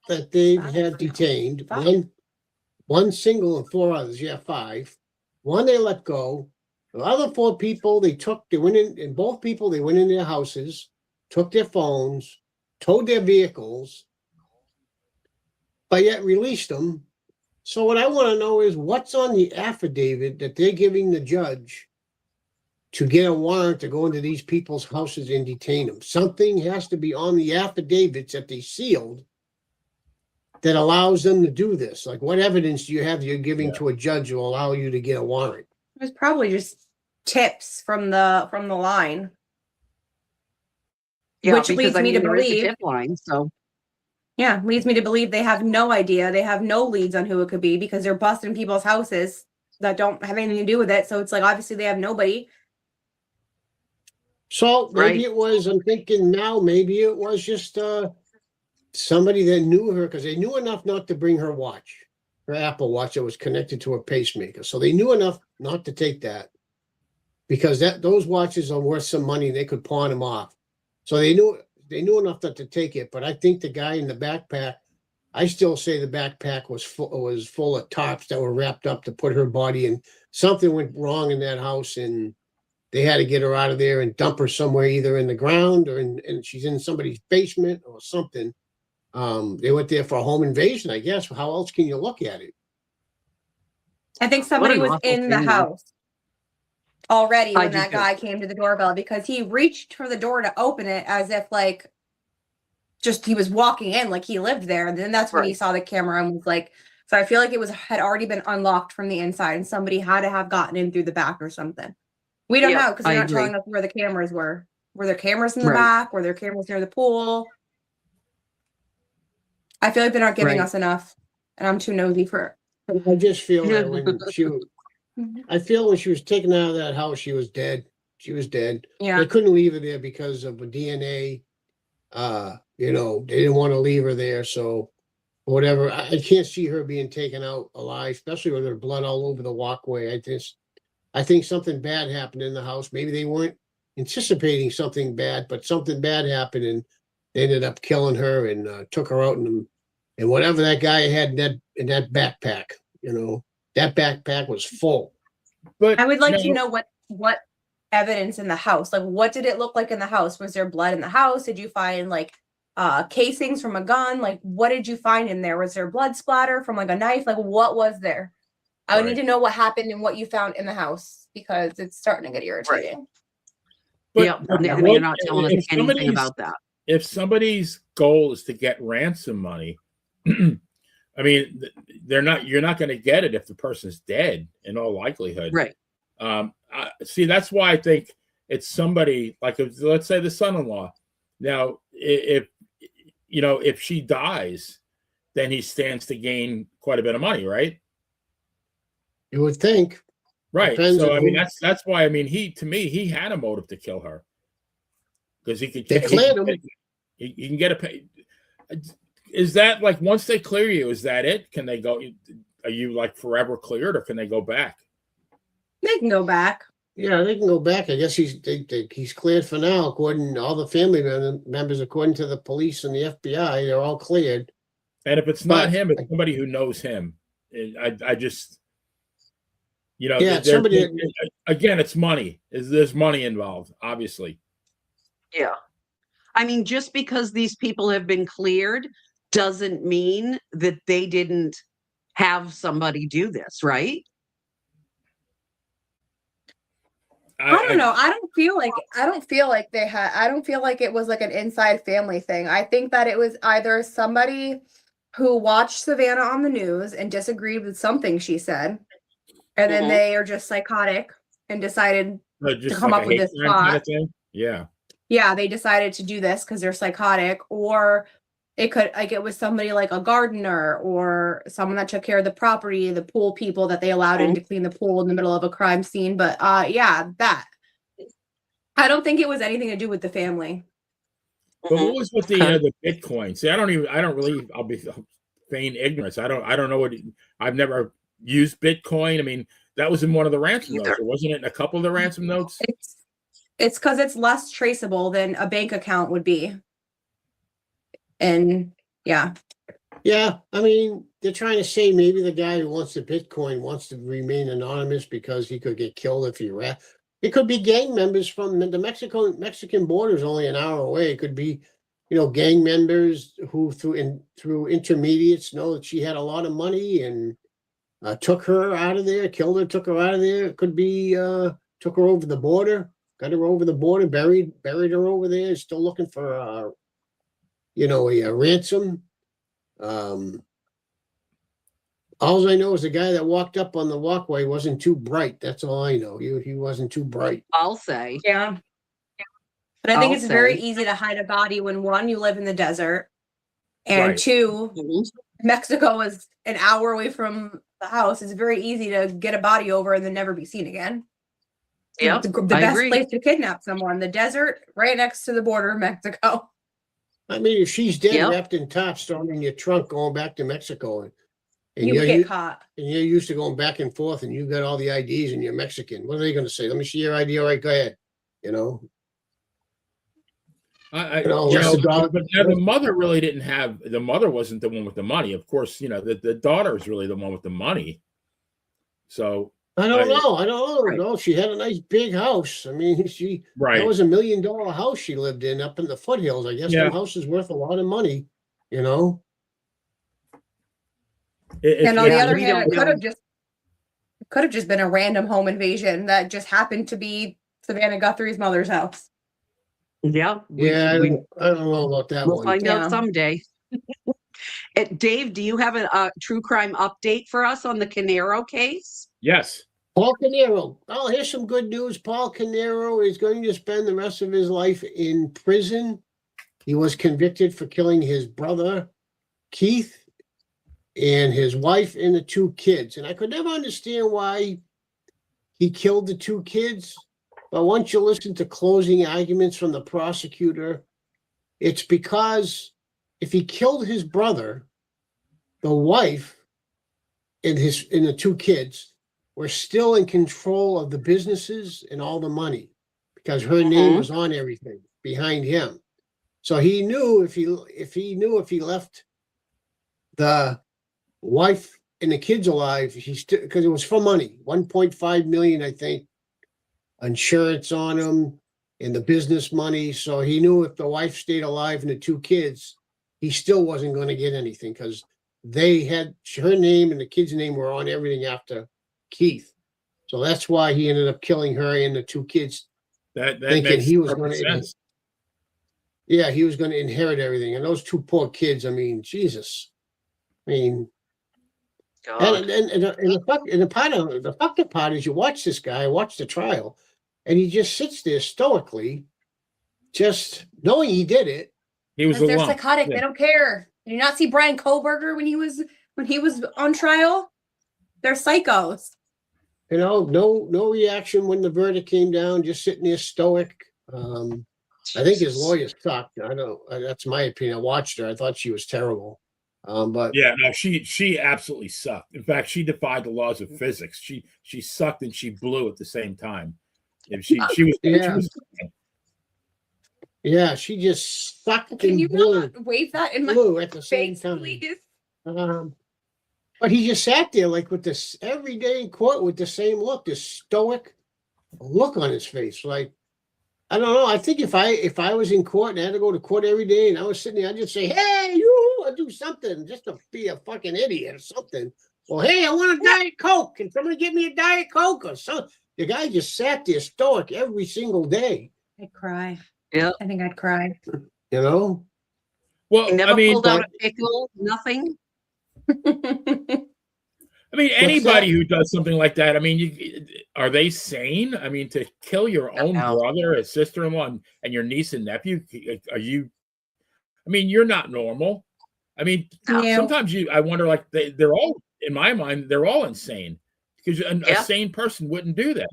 that they've had detained. 1 single and 4 others. Yeah, 5. 1 they let go. The other 4 people, they went in, and both people, they went in their houses, took their phones, towed their vehicles, but yet released them. So what I want to know is what's on the affidavit that they're giving the judge to get a warrant to go into these people's houses and detain them. Something has to be on the affidavits that they sealed that allows them to do this. Like, what evidence do you have you're giving to a judge to allow you to get a warrant? It was probably just tips from the line. Yeah, Which leads me to there is a believe. tip line, so Yeah, leads me to believe they have no idea. They have no leads on who it could be because they're busting people's houses that don't have anything to do with it. So it's like obviously they have nobody. So maybe Right. it was, I'm thinking now, maybe it was just somebody that knew her, because they knew enough not to bring her watch, her Apple Watch that was connected to a pacemaker. So they knew enough not to take that, because those watches are worth some money. They could pawn them off. So they knew enough not to take it. But I think the guy in the backpack, I still say the backpack was full of tops that were wrapped up to put her body in. Something went wrong in that house, and they had to get her out of there and dump her somewhere, either in the ground or and she's in somebody's basement or something. They went there for a home invasion, I guess. How else can you look at it? I think somebody an was awful in the thing. house already I when do that too. guy came to the doorbell because he reached for the door to open it as if like just he was walking in like he lived there. And then that's when he Right. saw the camera and was like, so I feel like it had already been unlocked from the inside and somebody had to have gotten in through the back or something. We don't know because I they're not agree. telling us where the cameras were. Were there cameras in the Right. back? Were there cameras near the pool? I feel like they're not giving Right. us enough, and I'm too nosy for it. I just feel that when I feel when she was taken out of that house, she was dead. She was dead. Yeah. They couldn't leave her there because of the DNA. They didn't want to leave her there. So whatever, I can't see her being taken out alive, especially with her blood all over the walkway. I think something bad happened in the house. Maybe they weren't anticipating something bad, but something bad happened, and they ended up killing her and took her out and whatever that guy had in that backpack. That backpack was full. But I would like to know what evidence in the house. Like, what did it look like in the house? Was there blood in the house? Did you find like casings from a gun? Like, what did you find in there? Was there blood splatter from like a knife? Like, what was there? I would need to know what happened and what you found in the house because it's starting to get irritating. Yeah, and you're not telling us anything about that. If somebody's goal is to get ransom money, I mean, you're not going to get it if the person's dead in all likelihood. Right. See, that's why I think it's somebody like, let's say the son-in-law. Now, if she dies, then he stands to gain quite a bit of money, right? You would think. Right. Depends So on I mean, who- that's why I mean he had a motive to kill her because he could. They cleared him. He can get a pay. Is that like once they clear you? Is that it? Can they go? Are you like forever cleared, or can they go back? They can go back. Yeah, they can go back. I guess he's cleared for now, according to all the family members, according to the police and the FBI. They're all cleared. And if it's not But- him, it's somebody who knows him. I just. Somebody. Again, it's money. There's money involved, obviously. Yeah. I mean, just because these people have been cleared doesn't mean that they didn't have somebody do this, right? I don't know. I don't feel like they had. I don't feel like it was like an inside family thing. I think that it was either somebody who watched Savannah on the news and disagreed with something she said, and then they are just psychotic and decided just to come like up a with hate this crime kind of plot. thing. Yeah. Yeah, they decided to do this because they're psychotic, or it was somebody like a gardener or someone that took care of the property, the pool people that they allowed in to clean the pool in the middle of a crime scene. But that. I don't think it was anything to do with the family. But what was with the Bitcoin? See, I'll be feign ignorance. I don't know I've never used Bitcoin. I mean, that was in one of the ransom notes, or wasn't it in a couple of the ransom notes? It's because it's less traceable than a bank account would be. And yeah. Yeah, I mean, they're trying to say maybe the guy who wants the Bitcoin wants to remain anonymous because he could get killed if he ran. It could be gang members from the Mexican border is only an hour away. It could be, gang members who through intermediates know that she had a lot of money and took her out of there, killed her, took her out of there. It could be took her over the border, got her over the border, buried her over there, still looking for a ransom. All I know is the guy that walked up on the walkway wasn't too bright. That's all I know. He wasn't too bright. I'll say. Yeah. But I think I'll it's very say. easy to hide a body when one, you live in the desert, and Right. two, Mhm. Mexico is an hour away from the house. It's very easy to get a body over and then never be seen again. Yep, The I best agree. place to kidnap someone, the desert, right next to the border of Mexico. I mean, if she's dead, Yep. wrapped in tops, thrown in your trunk, going back to Mexico, and You you're, get you, caught. and you're used to going back and forth, and you got all the IDs, and you're Mexican. What are they going to say? Let me see your ID. All right, go ahead. But now the mother really didn't have. The mother wasn't the one with the money. Of course, the daughter is really the one with the money. So I don't know. Right. No, she had a nice big house. I mean, that right. was $1 million house she lived in up in the foothills. I guess Yeah. that house is worth a lot of money. And on the other we hand, don't it could have just been a random home invasion that just happened to be Savannah Guthrie's mother's house. Yeah. I don't know about that We'll one. find Yeah. out someday. Dave, do you have a true crime update for us on the Canero case? Yes. Paul Canero. Oh, here's some good news. Paul Canero is going to spend the rest of his life in prison. He was convicted for killing his brother, Keith, and his wife and the 2 kids. And I could never understand why he killed the 2 kids. But once you listen to closing arguments from the prosecutor, it's because if he killed his brother, the wife and the 2 kids were still in control of the businesses and all the money because her name was on everything behind him. So he knew if he left the wife and the kids alive, because it was for money, 1.5 million, I think, insurance on him and the business money. So he knew if the wife stayed alive and the 2 kids, he still wasn't going to get anything because they had her name and the kid's name were on everything after Keith. So that's why he ended up killing her and the 2 kids, That thinking makes he was perfect going to. sense. Yeah, he was going to inherit everything. And those 2 poor kids, I mean, Jesus. I mean, God. and the fucked part is you watch this guy, watch the trial, and he just sits there stoically, just knowing he did it. He was Because they're alone. psychotic. Yeah. They don't care. Did you not see Brian Kohlberger when he was on trial? They're psychos. No reaction when the verdict came down, just sitting there stoic. I think his lawyer sucked. I don't. That's my opinion. I watched her. I thought she was terrible. But Yeah, no, she absolutely sucked. In fact, she defied the laws of physics. She sucked and she blew at the same time. And she was yeah, she just sucked Can and you blew, not wave that in my blew at the same face, time. please? But he just sat there like with this every day in court with the same look, this stoic look on his face. Like, I don't know. I think if I was in court and I had to go to court every day and I was sitting there, I'd just say, "Hey, you," I'd do something just to be a fucking idiot or something. Well, hey, I want a Diet Coke. Can somebody get me a Diet Coke or something? The guy just sat there stoic every single day. I'd cry. Yeah. I think I'd cry. well. He never I mean, pulled out a pickle, nothing. Anybody who does something like that, I mean, are they sane? I mean, to kill your own brother, a sister-in-law, and your niece and nephew, are you? I mean, you're not normal. I mean, sometimes I wonder, like they're all, in my mind, they're all insane because a sane person wouldn't do that.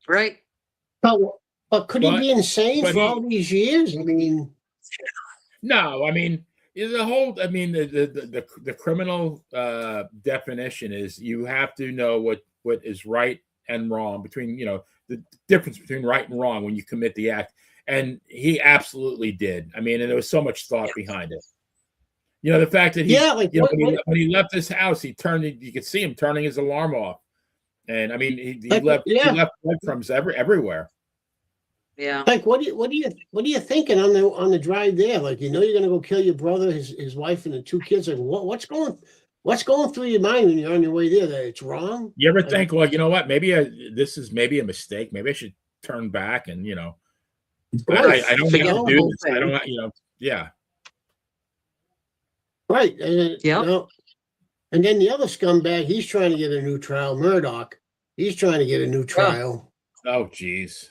Right. But could he be insane for all these years? I mean, no. I mean, the whole. I mean, the criminal definition is you have to know what is right and wrong between the difference between right and wrong when you commit the act. And he absolutely did. I mean, and there was so much thought behind it. You know, the fact that he, Yeah, like you know, what, when he left his house, you could see him turning his alarm off. And I mean, he like, left yeah, breadcrumbs everywhere. Yeah. like what are you thinking on the drive there? Like, you know, you're gonna go kill your brother, his wife, and the two kids. Like, what's going through your mind when you're on your way there? That it's wrong. You ever Like, think, well, you know what? Maybe this is maybe a mistake. Maybe I should turn back and, you know, right, I don't Forget have the to do whole this. I thing. don't, you know, yeah. right, and then, Yep. you know, and then the other scumbag, he's trying to get a new trial. Murdoch, he's trying to get a new trial. Oh, geez.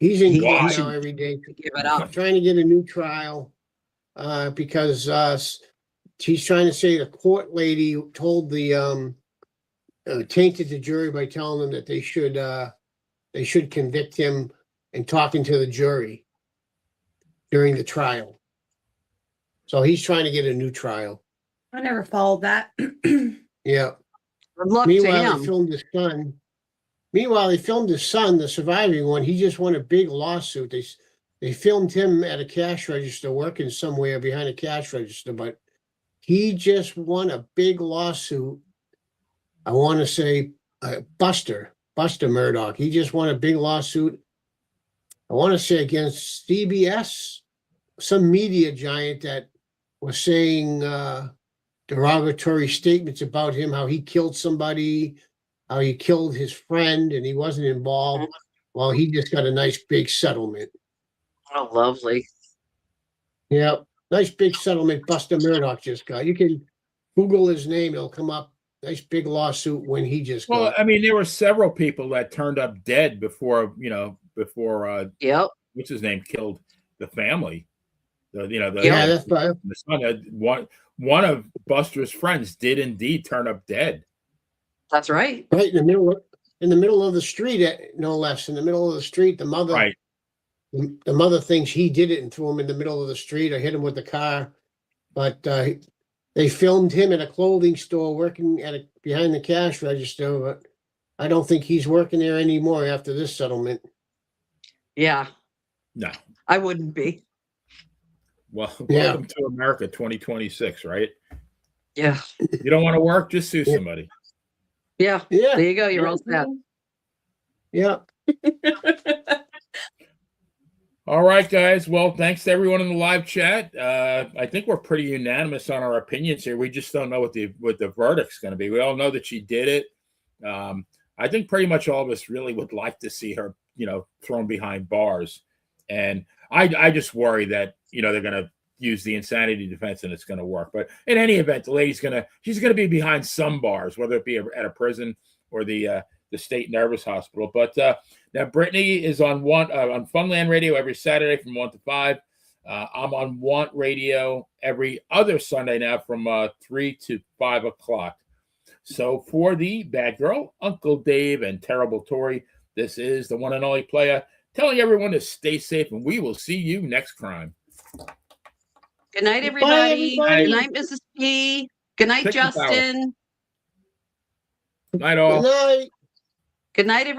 He's in He court now should every day, give it up. trying to get a new trial, because he's trying to say the court lady told the tainted the jury by telling them that they should convict him and talking to the jury during the trial. So he's trying to get a new trial. I never followed that. Yeah. Good luck to Meanwhile, they him. filmed his son. Meanwhile, they filmed his son, the surviving one. He just won a big lawsuit. They filmed him at a cash register, working somewhere behind a cash register, but he just won a big lawsuit. I want to say Buster Murdoch. He just won a big lawsuit. I want to say against CBS, some media giant that was saying derogatory statements about him, how he killed somebody, how he killed his friend, and he wasn't involved. Well, he just got a nice big settlement. Oh, lovely. Yeah, nice big settlement Buster Murdoch just got. You can Google his name, it'll come up. Nice big lawsuit when he just Well, got. I mean, there were several people that turned up dead before Yep. what's his name killed the family. Yeah, that's right. The son. One of Buster's friends did indeed turn up dead. That's right. Right in the middle of the street, no less. In the middle of the street, the mother. Right. The mother thinks he did it and threw him in the middle of the street or hit him with the car. But they filmed him at a clothing store working behind the cash register. But I don't think he's working there anymore after this settlement. Yeah. No. I wouldn't be. Well, Yeah. welcome to America 2026, right? Yeah. You don't want to work, just sue somebody. Yeah. Yeah. There you go. You're all set. Yeah. All right, guys. Well, thanks to everyone in the live chat. I think we're pretty unanimous on our opinions here. We just don't know what the verdict's going to be. We all know that she did it. I think pretty much all of us really would like to see her, thrown behind bars. And I just worry that, they're going to use the insanity defense and it's going to work. But in any event, the lady's she's going to be behind some bars, whether it be at a prison or the state nervous hospital. But now Brittany is on Funland Radio every Saturday from 1 to 5. I'm on Want Radio every other Sunday now from 3 to 5 o'clock. So for the bad girl, Uncle Dave, and Terrible Tori, this is the one and only Playa, telling everyone to stay safe, and we will see you next crime. Good night, everybody. everybody. Good night, Mrs. P. Good night, Check the power. Justin. Night all. Good night. Good night, everyone.